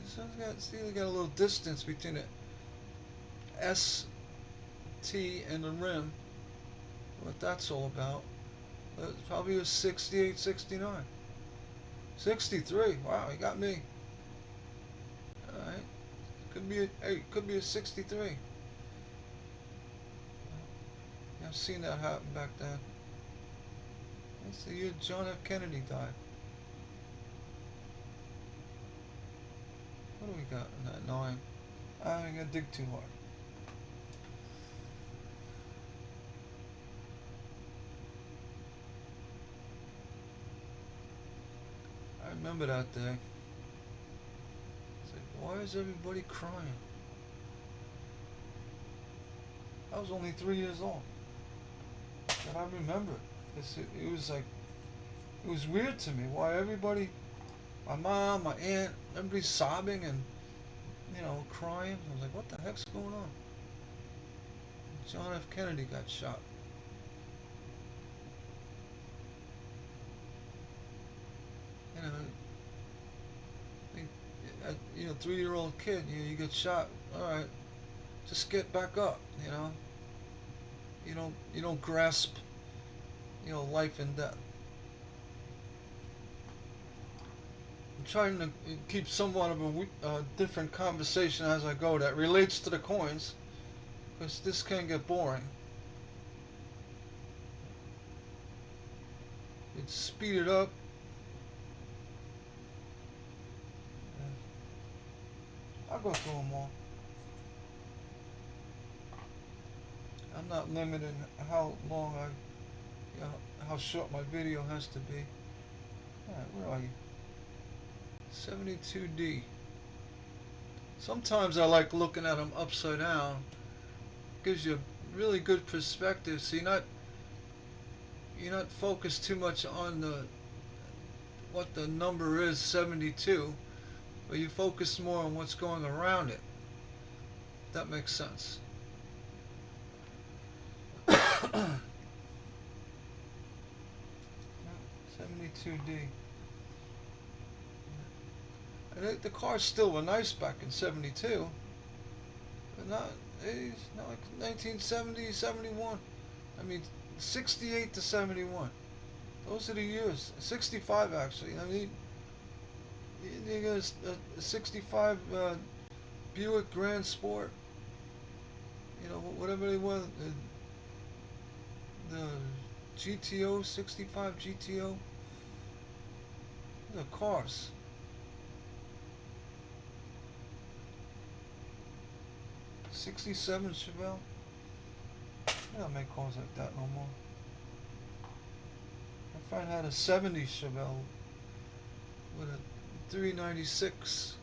This one's got a little distance between the ST and the rim. What that's all about. It probably was 68, 69. 63. Wow, he got me. Alright. Could be a 63. I've seen that happen back then. That's the year John F. Kennedy died. What do we got in that 9? I ain't gonna dig too hard. I remember that day. It's like, why is everybody crying? I was only 3 years old, and I remember it was like it was weird to me why everybody, my mom, my aunt, everybody's sobbing and crying. I was like, what the heck's going on? John F. Kennedy got shot. You know, a 3-year-old kid, you get shot. All right, just get back up. You don't grasp, life and death. I'm trying to keep somewhat of a different conversation as I go that relates to the coins, because this can get boring. It's speeded up. I'll go through them all. I'm not limited how long how short my video has to be. Alright, where are you? 72D. Sometimes I like looking at them upside down. Gives you a really good perspective. So you're not focused too much on what the number is, 72, but you focus more on what's going around it. That makes sense. 72D. The cars still were nice back in 72, but not like 1970, 71. I mean, 68 to 71. Those are the years. 65 actually. I mean, you got a 65 Buick Grand Sport. Whatever they were, the GTO, 65 GTO. The cars. '67 Chevelle. They don't make cars like that no more. My friend had a '70 Chevelle with a 396.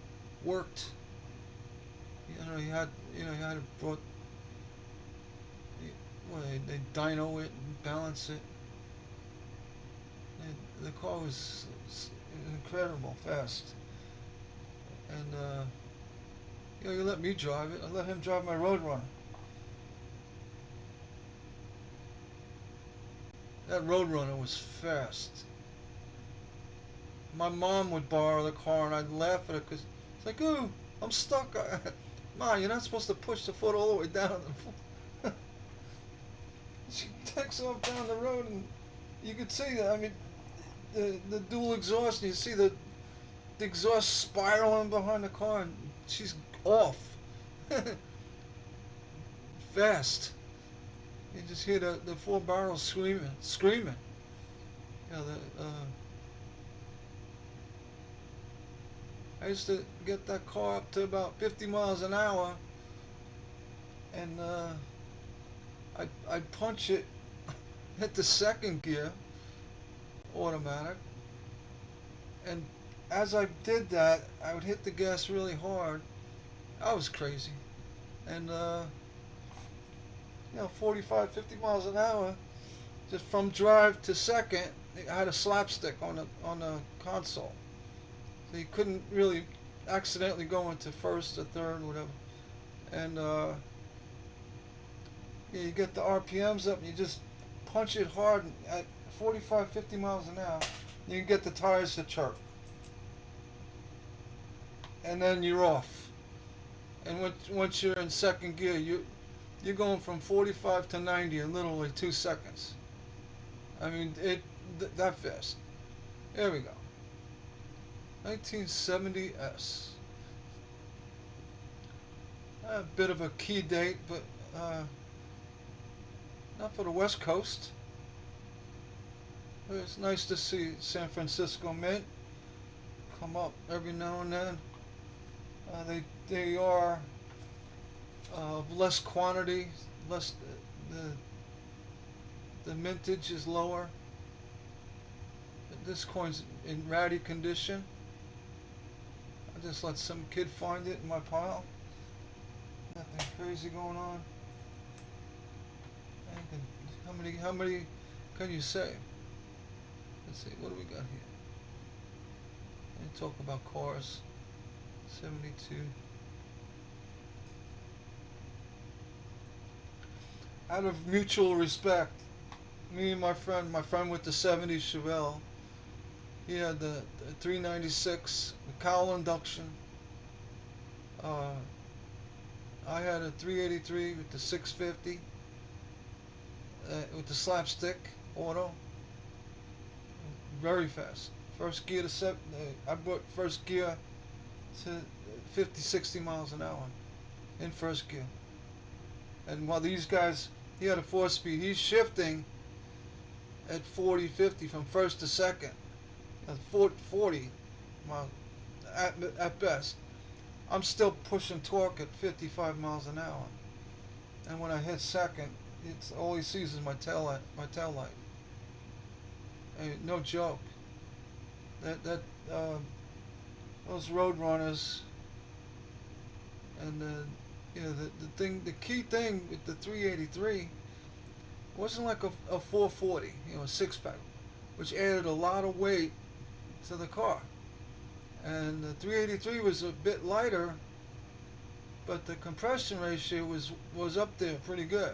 Worked. He had to brought. Well, they dyno it and balance it. The car was incredible, fast. And you let me drive it. I let him drive my Roadrunner. That Roadrunner was fast. My mom would borrow the car, and I'd laugh at her because it's like, "Ooh, I'm stuck." Ma, you're not supposed to push the foot all the way down. She takes off down the road, and you could see that. I mean, the dual exhaust, and you see the exhaust spiraling behind the car, and she's off. Fast. You just hear the 4 barrels screaming. I used to get that car up to about 50 miles an hour, and I'd punch it, hit the second gear, automatic, and as I did that, I would hit the gas really hard. I was crazy, and 45, 50 miles an hour, just from drive to second. I had a slapstick on the console, so you couldn't really accidentally go into first or third, whatever. And you get the RPMs up, and you just punch it hard at 45, 50 miles an hour. You can get the tires to chirp, and then you're off. And once you're in second gear, you're going from 45 to 90 in literally 2 seconds. I mean, that fast. There we go. 1970S. A bit of a key date, but not for the West Coast. But it's nice to see San Francisco Mint come up every now and then. They are less quantity, less the mintage is lower. This coin's in ratty condition. I just let some kid find it in my pile. Nothing crazy going on. How many can you save? Let's see, what do we got here? And talk about cars. 72. Out of mutual respect, me and my friend with the 70 Chevelle, he had the 396 with cowl induction. I had a 383 with the 650 with the slapstick auto. Very fast. First gear to I brought first gear to 50, 60 miles an hour in first gear. And while these guys, he had a 4-speed, he's shifting at 40, 50 from first to second. 40 miles at best. I'm still pushing torque at 55 miles an hour. And when I hit second, it's all he sees is my tail light. And no joke. Those road runners, and the key thing with the 383 wasn't like a 440, a 6-pack, which added a lot of weight to the car. And the 383 was a bit lighter, but the compression ratio was up there pretty good.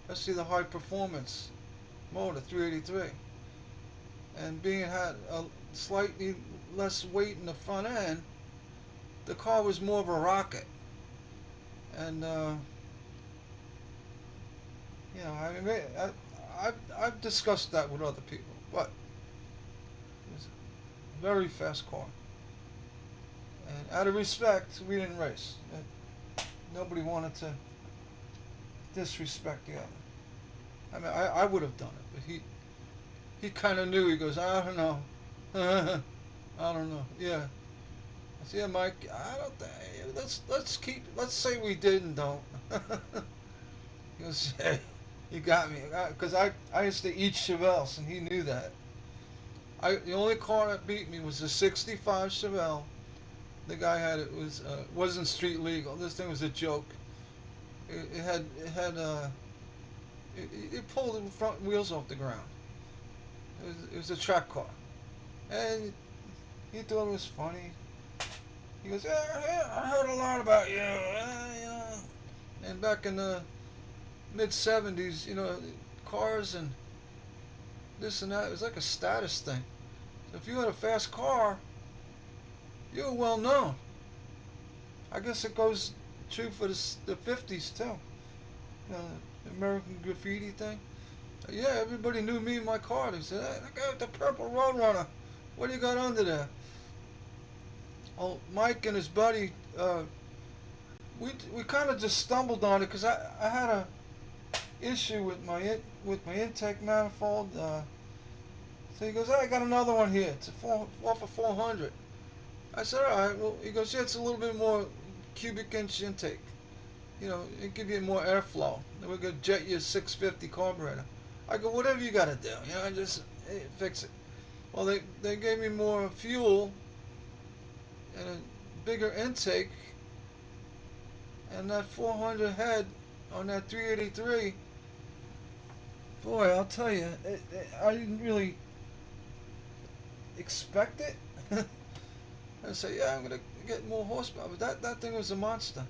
Especially the high performance motor 383. And being it had a slightly less weight in the front end, the car was more of a rocket. And I've discussed that with other people, but it was a very fast car. And out of respect, we didn't race. Nobody wanted to disrespect the other. I mean, I would have done it, but he kind of knew. He goes, I don't know. I don't know. Yeah. I said, yeah, Mike, I don't think, let's say we did and don't. He goes, hey, you got me. Because I used to eat Chevelles, and he knew that. The only car that beat me was the 65 Chevelle. The guy had wasn't street legal. This thing was a joke. It pulled the front wheels off the ground. It was a track car, and he thought it was funny. He goes, yeah, I heard a lot about you, And back in the mid '70s, cars and this and that, it was like a status thing. So if you had a fast car, you were well known. I guess it goes true for the 50s too. The American Graffiti thing. Yeah, everybody knew me and my car. They said, hey, that guy with the purple Roadrunner. What do you got under there? Oh, Mike and his buddy, we kind of just stumbled on it because I had a issue with my intake manifold. So he goes, hey, I got another one here. It's a 4 for 400. I said, all right. Well, he goes, yeah, it's a little bit more cubic inch intake. It give you more airflow. Then we're gonna jet you a 650 carburetor. I go, whatever you gotta do, just fix it. Well, they gave me more fuel and a bigger intake, and that 400 head on that 383. Boy, I'll tell you, I didn't really expect it. I say, yeah, I'm gonna get more horsepower, but that thing was a monster.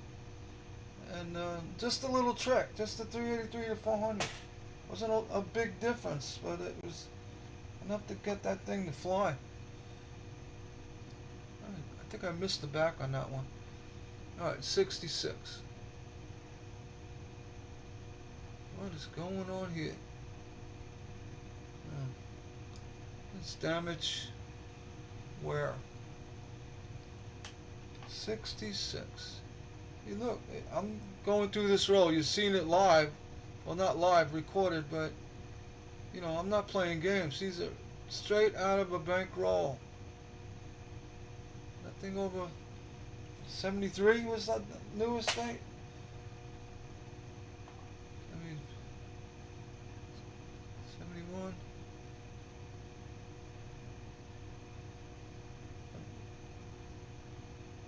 And just a little trick, just the 383 to 400. Wasn't a big difference, but it was enough to get that thing to fly. I think I missed the back on that one. All right, 66. What is going on here? It's damage. Where? 66. Hey, look, I'm going through this roll. You've seen it live. Well, not live, recorded, but, I'm not playing games. These are straight out of a bankroll. That thing over 73 was that the newest thing? I mean, 71.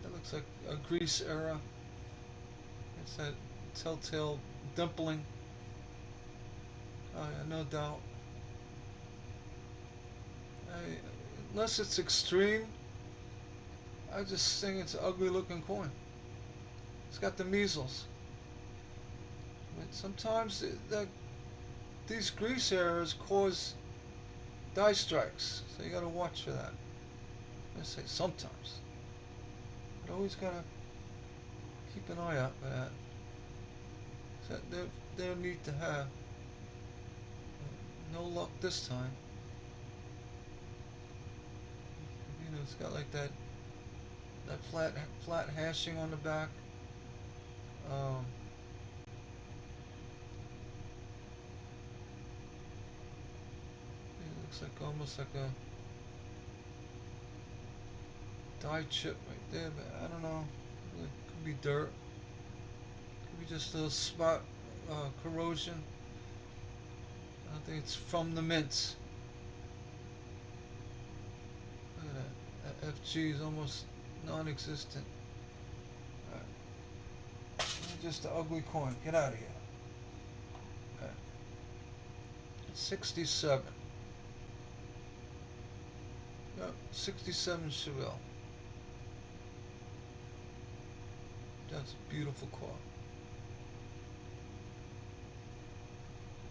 That Looks like a Greece era. It's that telltale dimpling. Oh yeah, no doubt. I, unless it's extreme, I just think it's an ugly looking coin. It's got the measles. But sometimes these grease errors cause die strikes, so you gotta watch for that. I say sometimes, but always gotta keep an eye out for that. So they're neat to have. No luck this time. You know, it's got like that flat hashing on the back. Um, it looks like almost like a dye chip right there, but I don't know. It could be dirt. Could be just a spot corrosion. I don't think it's from the mints. Look at that. That FG is almost non-existent. Alright. Just an ugly coin. Get out of here. Okay. 67. Yep, 67 Chevelle. That's a beautiful car.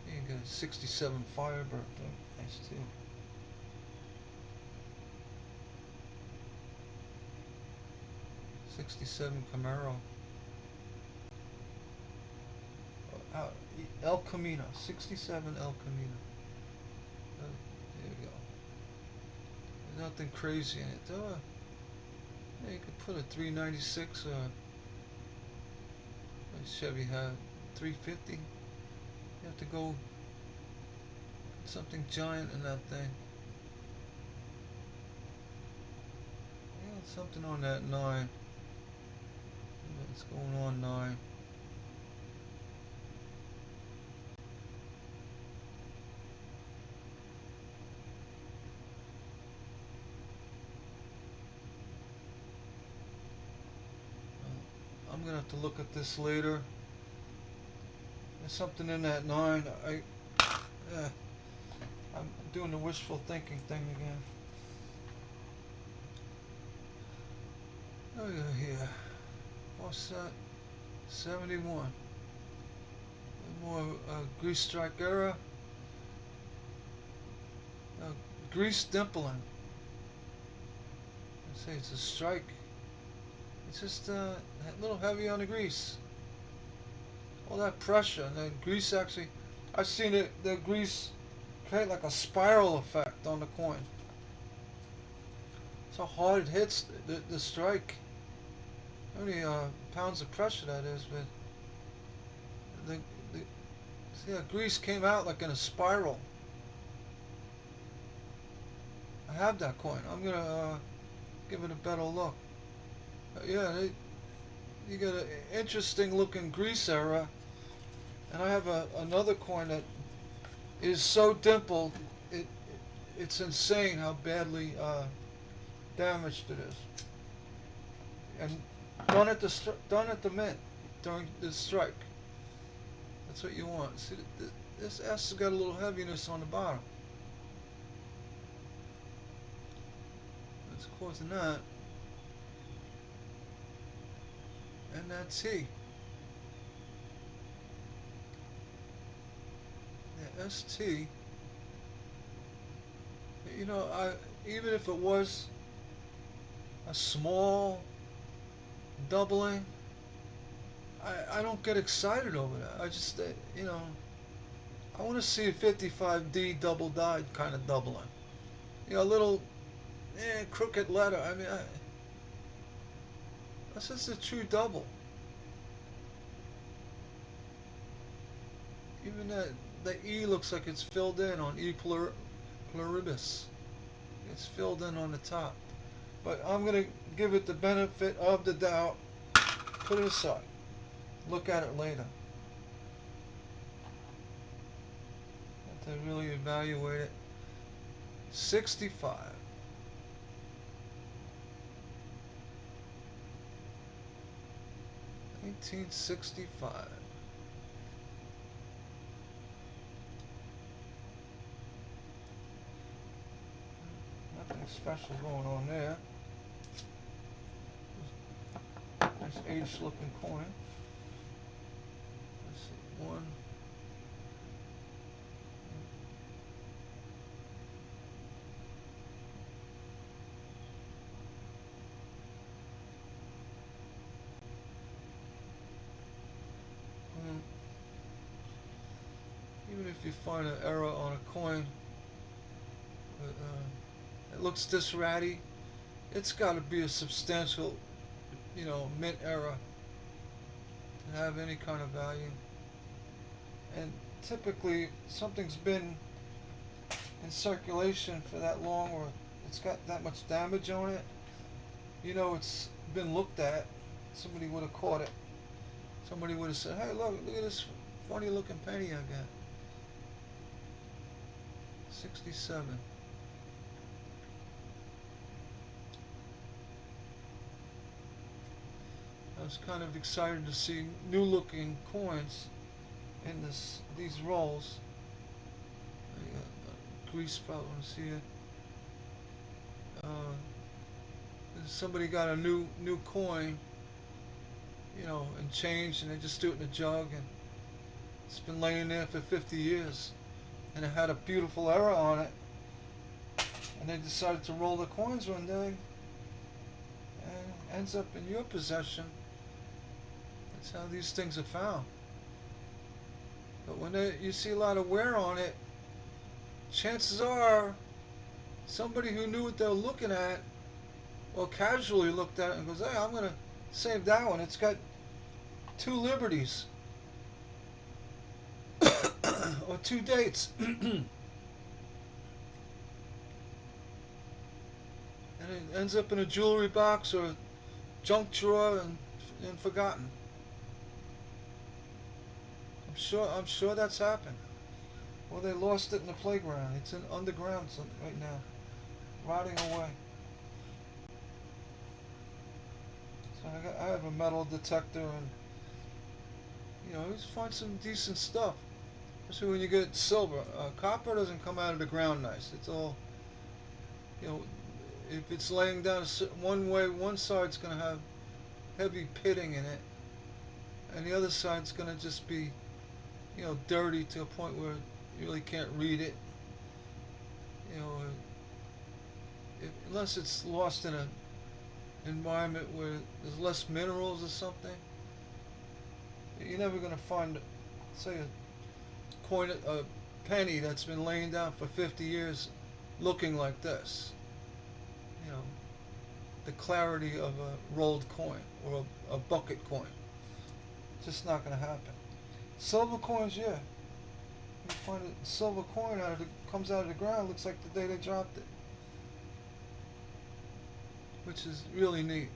You can get a 67 Firebird though. Nice too. '67 Camaro. El Camino. '67 El Camino. There we go. There's nothing crazy in it. Yeah, you could put a 396 Chevy had 350. You have to go something giant in that thing. Yeah, something on that 9. What's going on 9? I'm gonna have to look at this later. There's something in that 9. I'm doing the wishful thinking thing again. Oh yeah, here. What's that? 71. More grease strike era. Grease dimpling. I say it's a strike. It's just a little heavy on the grease. All that pressure and the grease actually. I've seen the grease create like a spiral effect on the coin. It's how hard it hits the strike. How many pounds of pressure that is, but see that grease came out like in a spiral. I have that coin. I'm gonna give it a better look. Yeah, you got an interesting looking grease era, and I have another coin that is so dimpled, it's insane how badly damaged it is. And done at the mint during the strike. That's what you want. See, this S has got a little heaviness on the bottom. That's causing that. And that T. Yeah, ST. You know, even if it was a small doubling, I don't get excited over that. I just, you know, I want to see a 55D double dyed kind of doubling. You know, a little crooked letter. I mean, that's just a true double. Even the E looks like it's filled in on E pluribus. It's filled in on the top. But I'm going to give it the benefit of the doubt. Put it aside. Look at it later. Have to really evaluate it. 65. 1865. Nothing special going on there. Nice aged looking coin. Let's see, one. Even if you find an error on a coin, it looks this ratty, it's got to be a substantial, mint error to have any kind of value. And typically, something's been in circulation for that long, or it's got that much damage on it. It's been looked at. Somebody would have caught it. Somebody would have said, "Hey, look at this funny looking penny I got." 67. I was kind of excited to see new looking coins in these rolls. I got a grease spot, want to see it. Somebody got a new coin, and change, and they just do it in a jug, and it's been laying there for 50 years, and it had a beautiful error on it, and they decided to roll the coins one day, and it ends up in your possession. That's how these things are found. But when you see a lot of wear on it, chances are somebody who knew what they were looking at, or casually looked at it and goes, "Hey, I'm going to save that one. It's got 2 liberties." Or 2 dates. And it ends up in a jewelry box or a junk drawer and forgotten. I'm sure that's happened. Or they lost it in the playground. It's in underground right now, rotting away. So I have a metal detector, and you just find some decent stuff. Especially when you get silver. Copper doesn't come out of the ground nice. It's all, if it's laying down one way, one side's going to have heavy pitting in it, and the other side's going to just be, dirty to a point where you really can't read it. Unless it's lost in an environment where there's less minerals or something, you're never going to find, say, a penny that's been laying down for 50 years looking like this. The clarity of a rolled coin or a bucket coin. Just not going to happen. Silver coins, yeah. You find a silver coin comes out of the ground, looks like the day they dropped it. Which is really neat.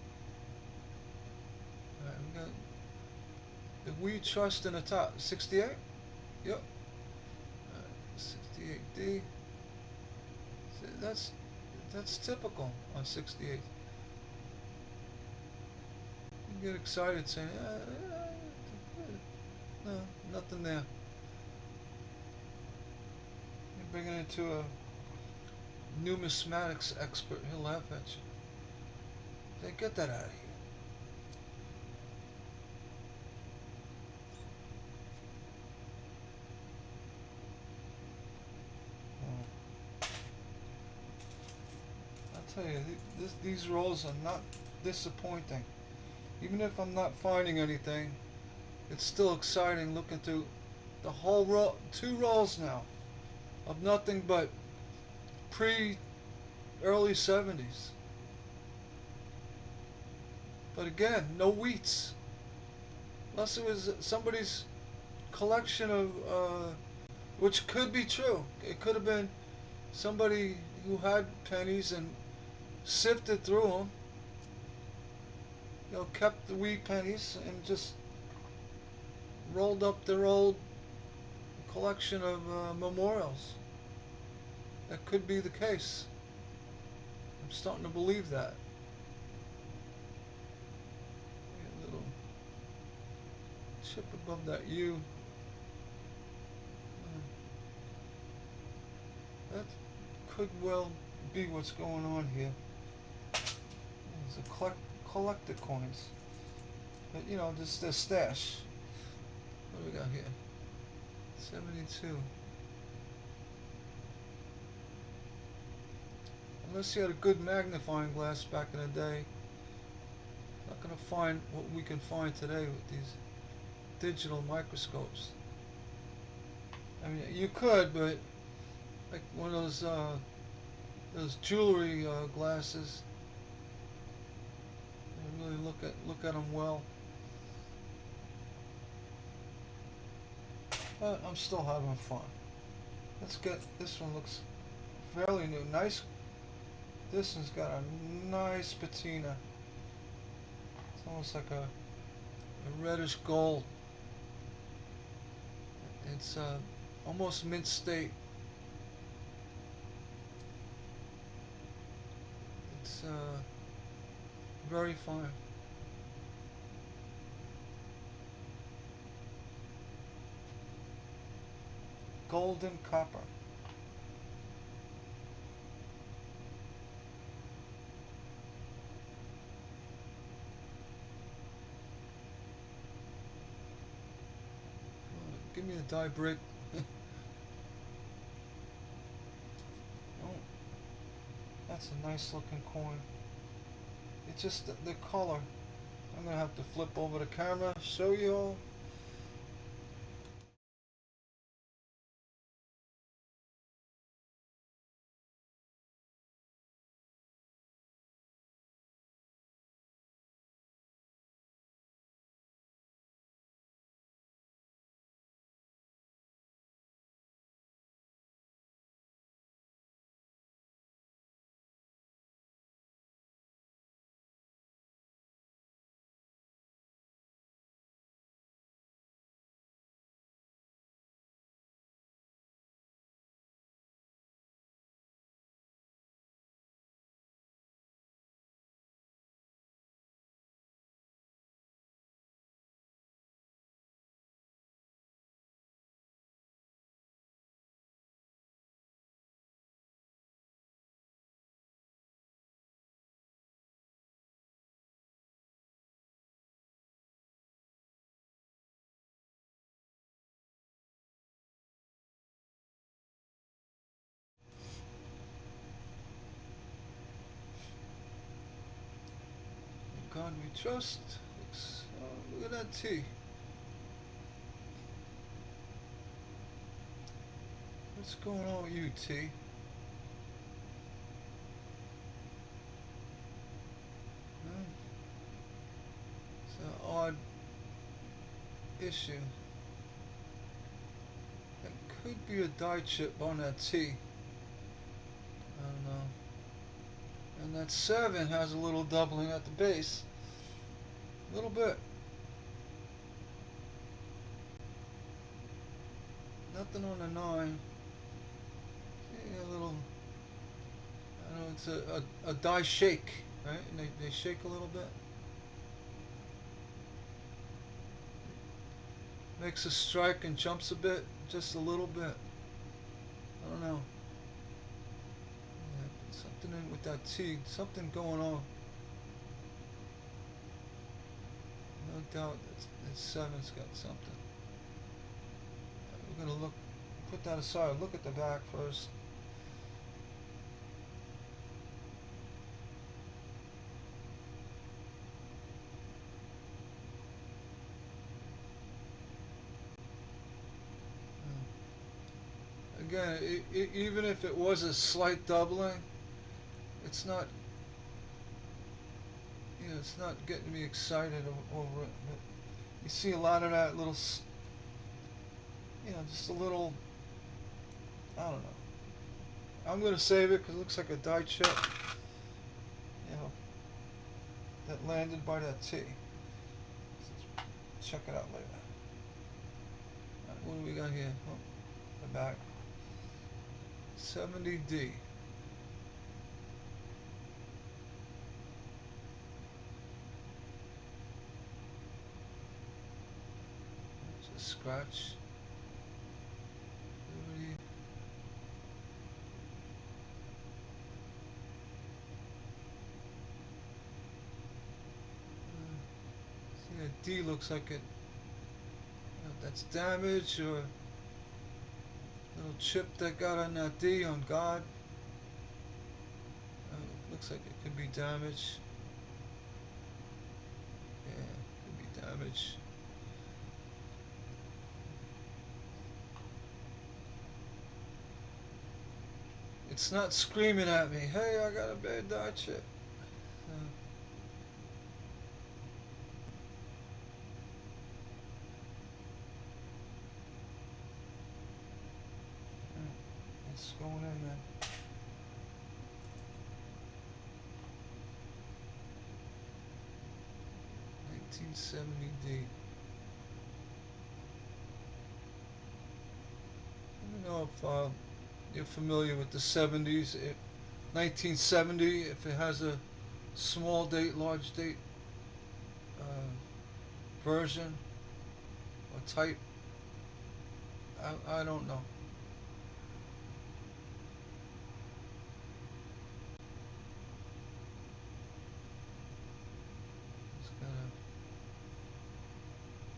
Alright, we got the We Trust in the top. 68? Yep. 68D. That's typical on 68. You get excited saying, no, nothing there. You bring it into a numismatics expert, he'll laugh at you. Say, get that out of here. I'll tell you, these rolls are not disappointing. Even if I'm not finding anything, it's still exciting looking through the whole row, 2 rolls now, of nothing but early 70s. But again, no wheats. Unless it was somebody's collection of, which could be true. It could have been somebody who had pennies and sifted through them, kept the wheat pennies and just rolled up their old collection of memorials. That could be the case. I'm starting to believe that. A little chip above that U. That could well be what's going on here. It's a collector coins. But you know, this their stash. What do we got here? 72. Unless you had a good magnifying glass back in the day, not gonna find what we can find today with these digital microscopes. I mean, you could, but like one of those jewelry glasses. You really look at them well. But I'm still having fun. Let's get this one. Looks fairly new. Nice. This one's got a nice patina. It's almost like a reddish gold. It's almost mint state. It's very fine. Golden copper. Give me a die break. Oh, that's a nice looking coin. It's just the color. I'm gonna have to flip over the camera, show you all. In God we trust. Oh, look at that T. What's going on with you, T? Hmm? It's an odd issue. That could be a die chip on that T. I don't know. And that 7 has a little doubling at the base. A little bit. Nothing on the 9. Yeah, a little. I know it's a die shake, right? And they shake a little bit. Makes a strike and jumps a bit, just a little bit. I don't know. Yeah, something in with that T. Something going on. No doubt that 7's got something. We're gonna look. Put that aside. Look at the back first. Again, even if it was a slight doubling, it's not. You know, it's not getting me excited over it. But you see a lot of that little, you know, just a little. I don't know. I'm gonna save it because it looks like a die chip. You know, that landed by that T. Check it out later. What do we got here? Oh, the back. 70D. scratch. Liberty. See, a D looks like it. That's damage or little chip that got on that D on God. Looks like it could be damage. Yeah, could be damage. It's not screaming at me, hey, I got a bad die chip. It's going in there. 1970D. I don't know if you're familiar with the 70s. 1970, if it has a small date, large date version or type, I don't know.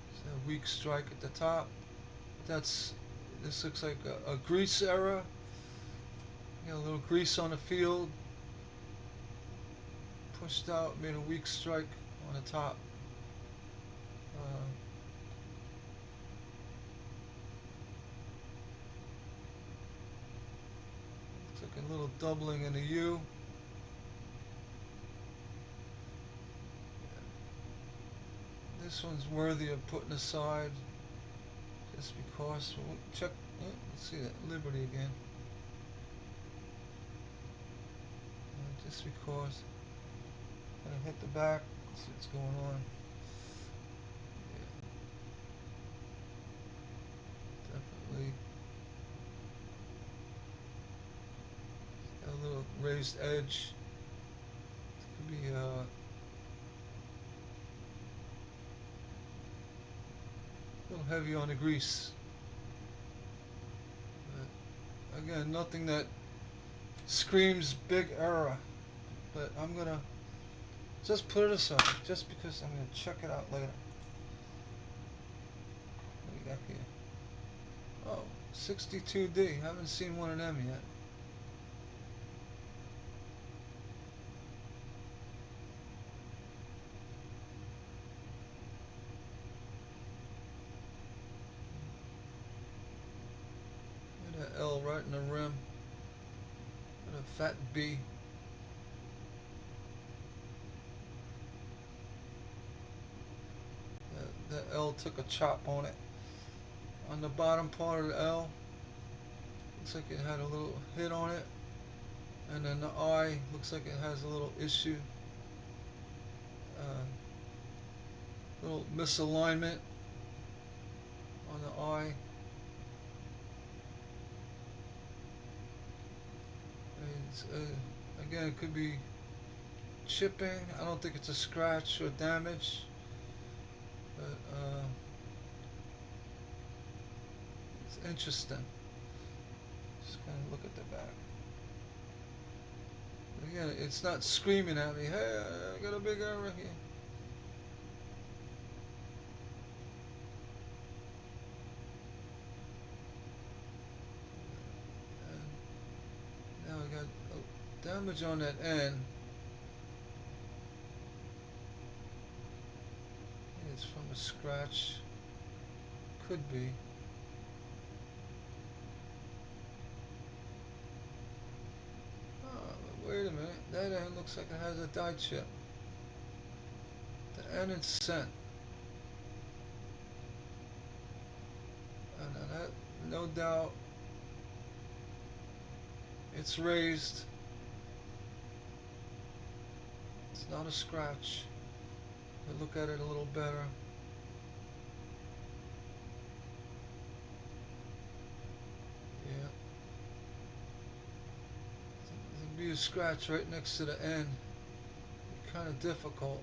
It's a weak strike at the top. This looks like a grease error. A little grease on the field. Pushed out, made a weak strike on the top. Looks like a little doubling in the U. This one's worthy of putting aside just because. We'll check. Let's see that Liberty again. Just because. Gonna hit the back. See what's going on. Yeah. Definitely. Got a little raised edge. This could be a little heavy on the grease. But again, nothing that screams big error. But I'm gonna just put it aside, just because I'm gonna check it out later. What do we got here? Oh, 62D. Haven't seen one of them yet. Got an L right in the rim. Got a fat B. The L took a chop on it. On the bottom part of the L, looks like it had a little hit on it. And then the I looks like it has a little issue. Little misalignment on the I. Again, it could be chipping. I don't think it's a scratch or damage. But it's interesting. Just kind of look at the back. Again, it's not screaming at me, hey, I got a big error here. And now I got damage on that end. It's from a scratch. Could be. Oh, wait a minute. That end looks like it has a die chip. The end is sent. And that, no doubt, it's raised. It's not a scratch. Look at it a little better. Yeah. There'd be a scratch right next to the end. Kind of difficult.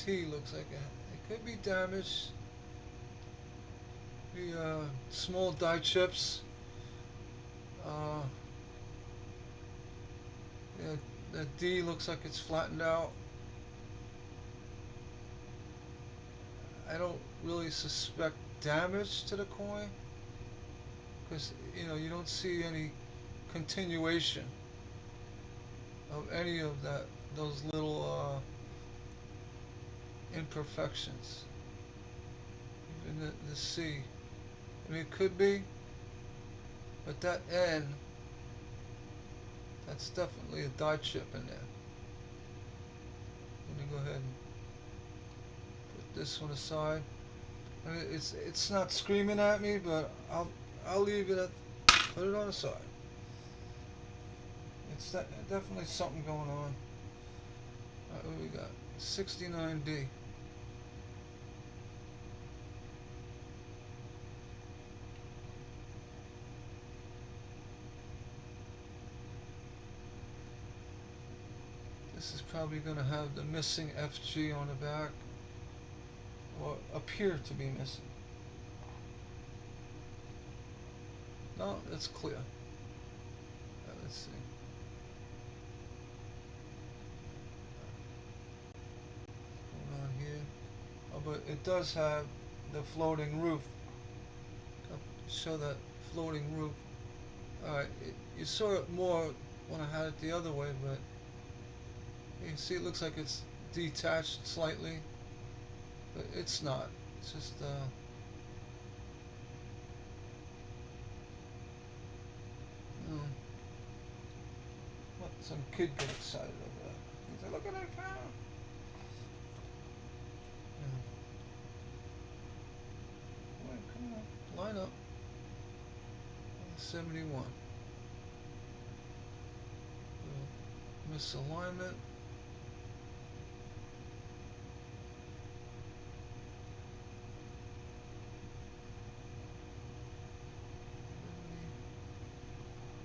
T looks like it could be damaged. The small die chips. Uh, yeah, that D looks like it's flattened out. I don't really suspect damage to the coin because you don't see any continuation of any of those little imperfections. Even the C. I mean, it could be, but that N, that's definitely a die chip in there. Let me go ahead and put this one aside. I mean, it's not screaming at me, but I'll leave it at, put it on the side. It's definitely something going on. Alright, what we got? 69D. This is probably going to have the missing FG on the back, or appear to be missing. No, it's clear. Let's see. What's going on here? Oh, but it does have the floating roof. I'll show that floating roof. Alright, you saw it more when I had it the other way, but you can see it looks like it's detached slightly, but it's not. It's just let some kid get excited over that. He's like, look at that cow. Wait, come on, line up. 71. Misalignment.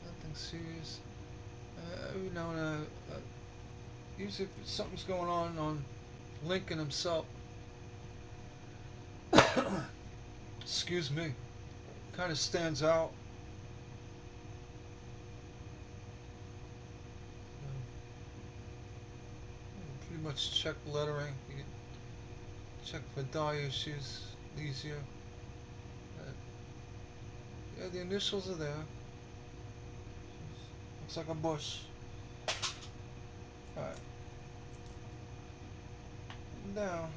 Nothing serious. Every now and then, usually if something's going on Lincoln himself, excuse me, kind of stands out. Pretty much check lettering. You can check for die issues easier. Yeah, the initials are there. Looks like a bush. Alright. Now,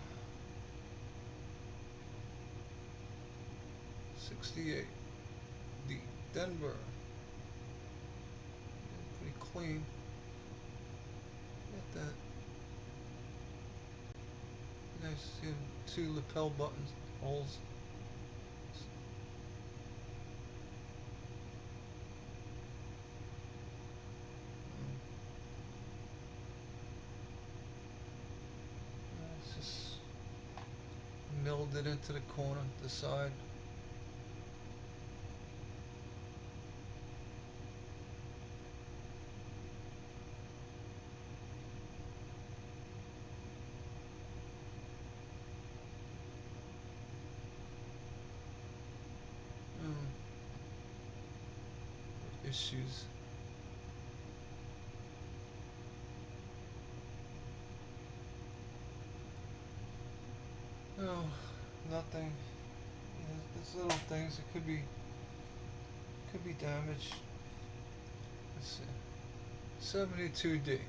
68. D. Denver. Pretty clean. Got that. Nice, two lapel buttons, holes. It's just milled it into the corner, the side. Issues. No, nothing. There's little things. It could be damaged. Let's see. 72D.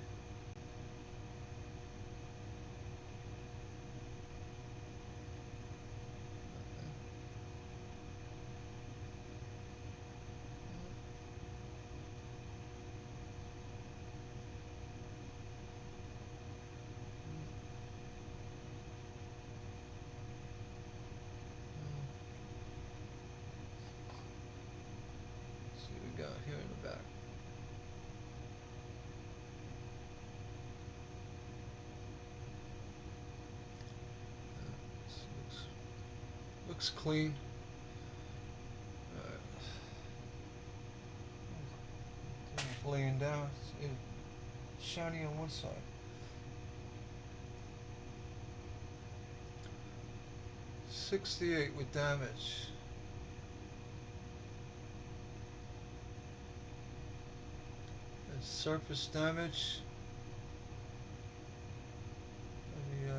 Got here in the back. Looks clean. Laying down, it's, shiny on one side. 68 with damage. That's surface damage. Maybe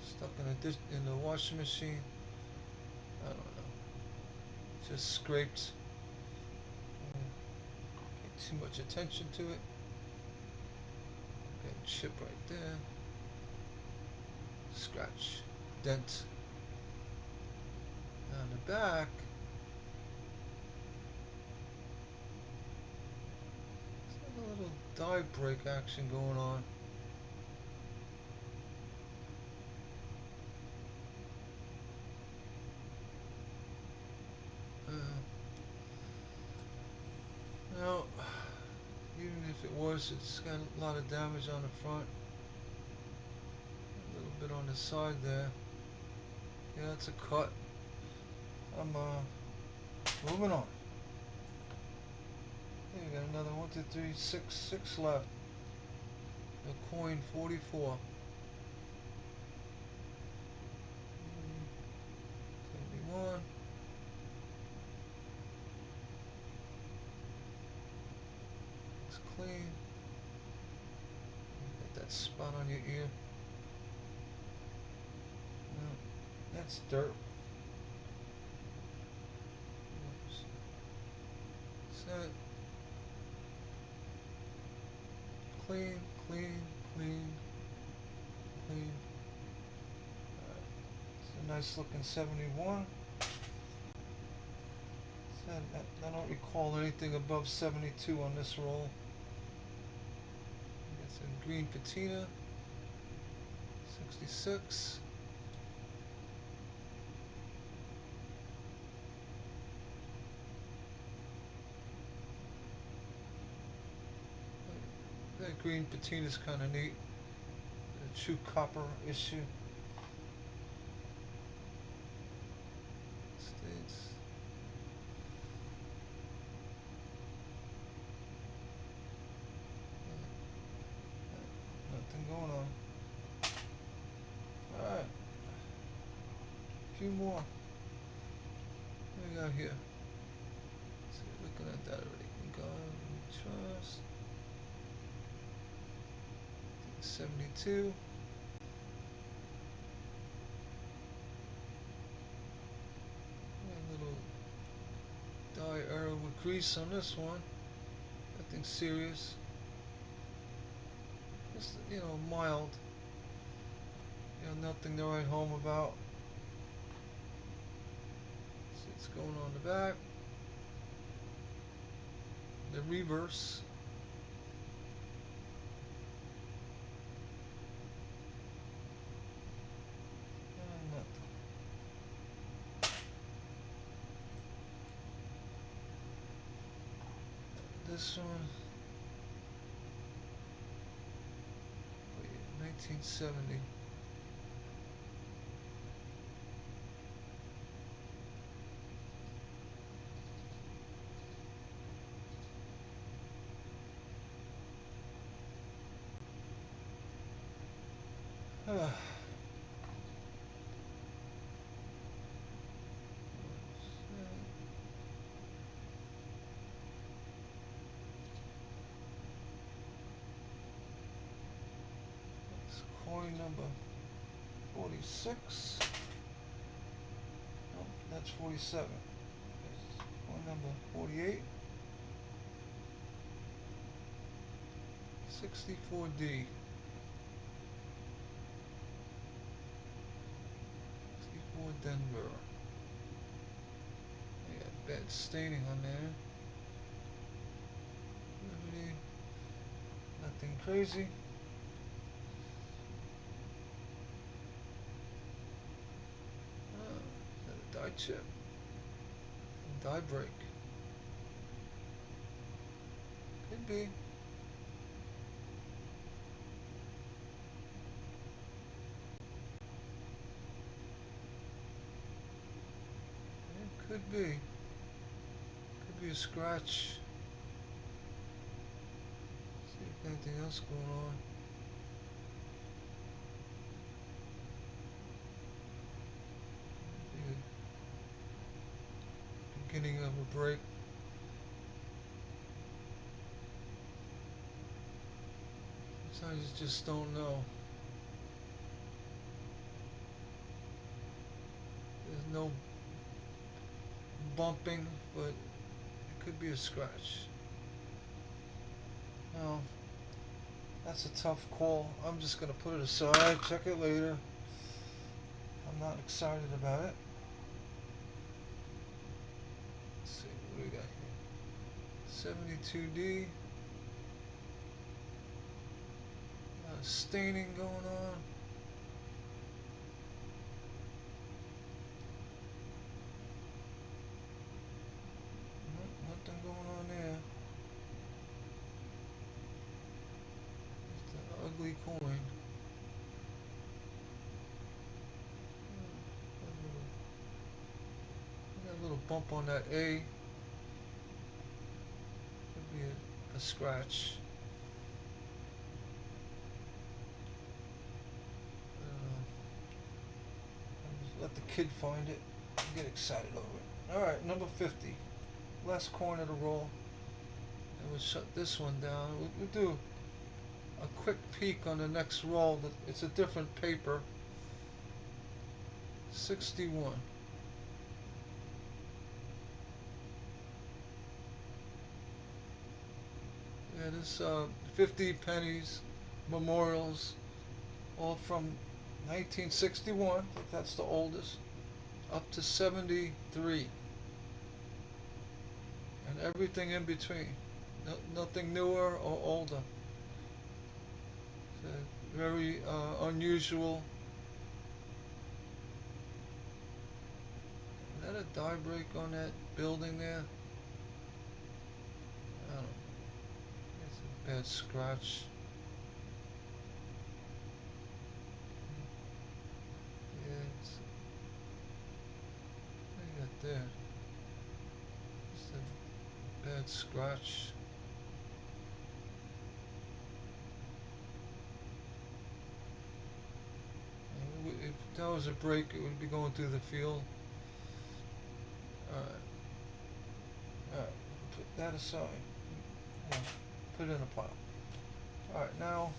stuck in the washing machine. I don't know. Just scraped. Pay too much attention to it. Okay, chip right there. Scratch, dent. Now on the back, there's like a little die break action going on. Now, even if it was, it's got a lot of damage on the front. A little bit on the side there. Yeah, it's a cut. I'm moving on. Hey, we got another 1, 2, 3, 6 left. The coin 44. 71. It's clean. Got that spot on your ear. No, that's dirt. Set. Clean, clean, clean, clean. It's a nice looking 71. I don't recall anything above 72 on this roll. It's a green patina. 66. That green patina is kind of neat. The true copper issue. States. Nothing going on. Alright. A few more. What do we got here? So we're looking at that already. God, trust. 72. A little dye error with grease on this one. Nothing serious. Just, mild. Nothing to write home about. See what's going on in the back. The reverse. Nothing. This one. 1970. Coin number 46. No, that's 47. Coin number 48. 64D. 64 Denver. They got bad staining on there. Really nothing crazy. Die chip. Die break. Could be. It could be. Could be a scratch. See if anything else going on. beginning of a break. Sometimes you just don't know. There's no bumping, but it could be a scratch. Now, that's a tough call. I'm just going to put it aside, check it later. I'm not excited about it. Let's see, what do we got here? 72D. Staining going on. Nothing going on there. Just an ugly coin. Got a little bump on that A. Could be a scratch. Let the kid find it and get excited over it. Alright, number 50. Last coin of the roll. And we'll shut this one down. We'll do a quick peek on the next roll. It's a different paper. 61. Yeah, this 50 pennies, memorials, all from 1961, I think that's the oldest, up to 73, and everything in between. Nothing newer or older. It's very unusual. Is that a die break on that building there? I don't know. It's a bad scratch. There. Just a bad scratch. If that was a break, it would be going through the field. Alright. Alright. Put that aside. Yeah. Put it in a pile. Alright, now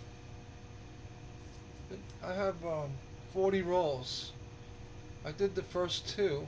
I have 40 rolls. I did the first two.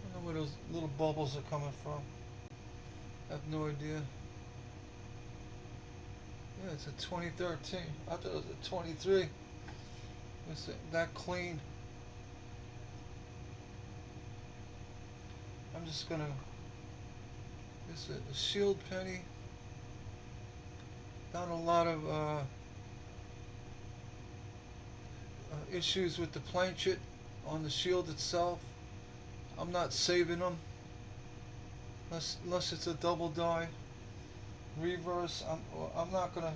I don't know where those little bubbles are coming from. I have no idea. Yeah, it's a 2013. I thought it was a 23. It's that clean. I'm just gonna. This is a shield penny. Not a lot of issues with the planchet on the shield itself. I'm not saving them unless it's a double die reverse. I'm not gonna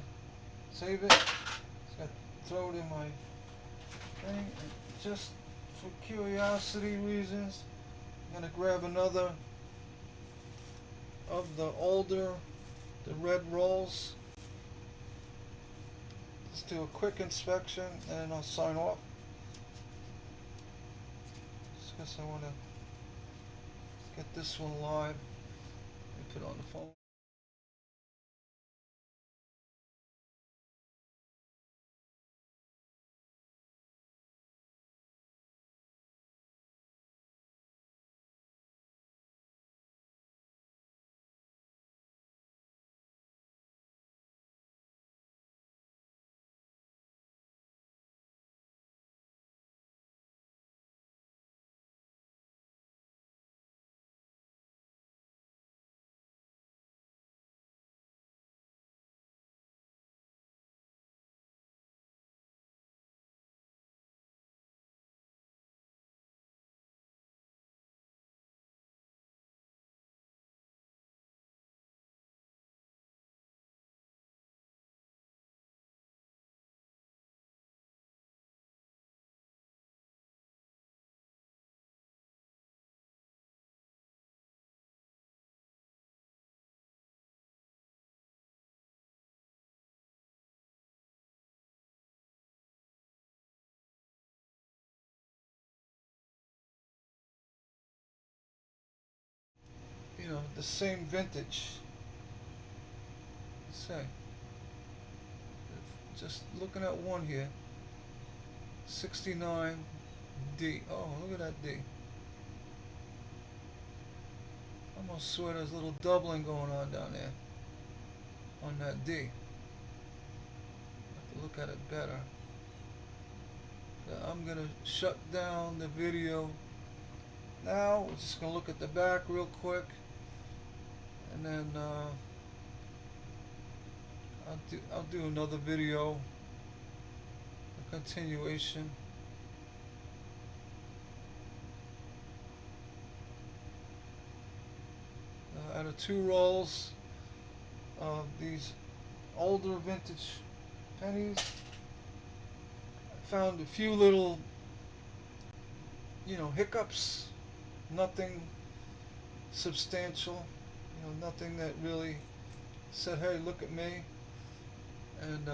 save it. Just gotta throw it in my thing. Just for curiosity reasons, I'm gonna grab another of the red rolls. Just do a quick inspection and I'll sign off. Just because I want to get this one live and put it on the phone. the same vintage. Let's say, just looking at one here, 69 D. Oh, look at that D. Almost swear there's a little doubling going on down there on that D. Have to look at it better. I'm gonna shut down the video now. We're just gonna look at the back real quick, and then I'll do another video, a continuation. Out of 2 rolls of these older vintage pennies, I found a few little, hiccups. Nothing substantial. Nothing that really said, "Hey, look at me." And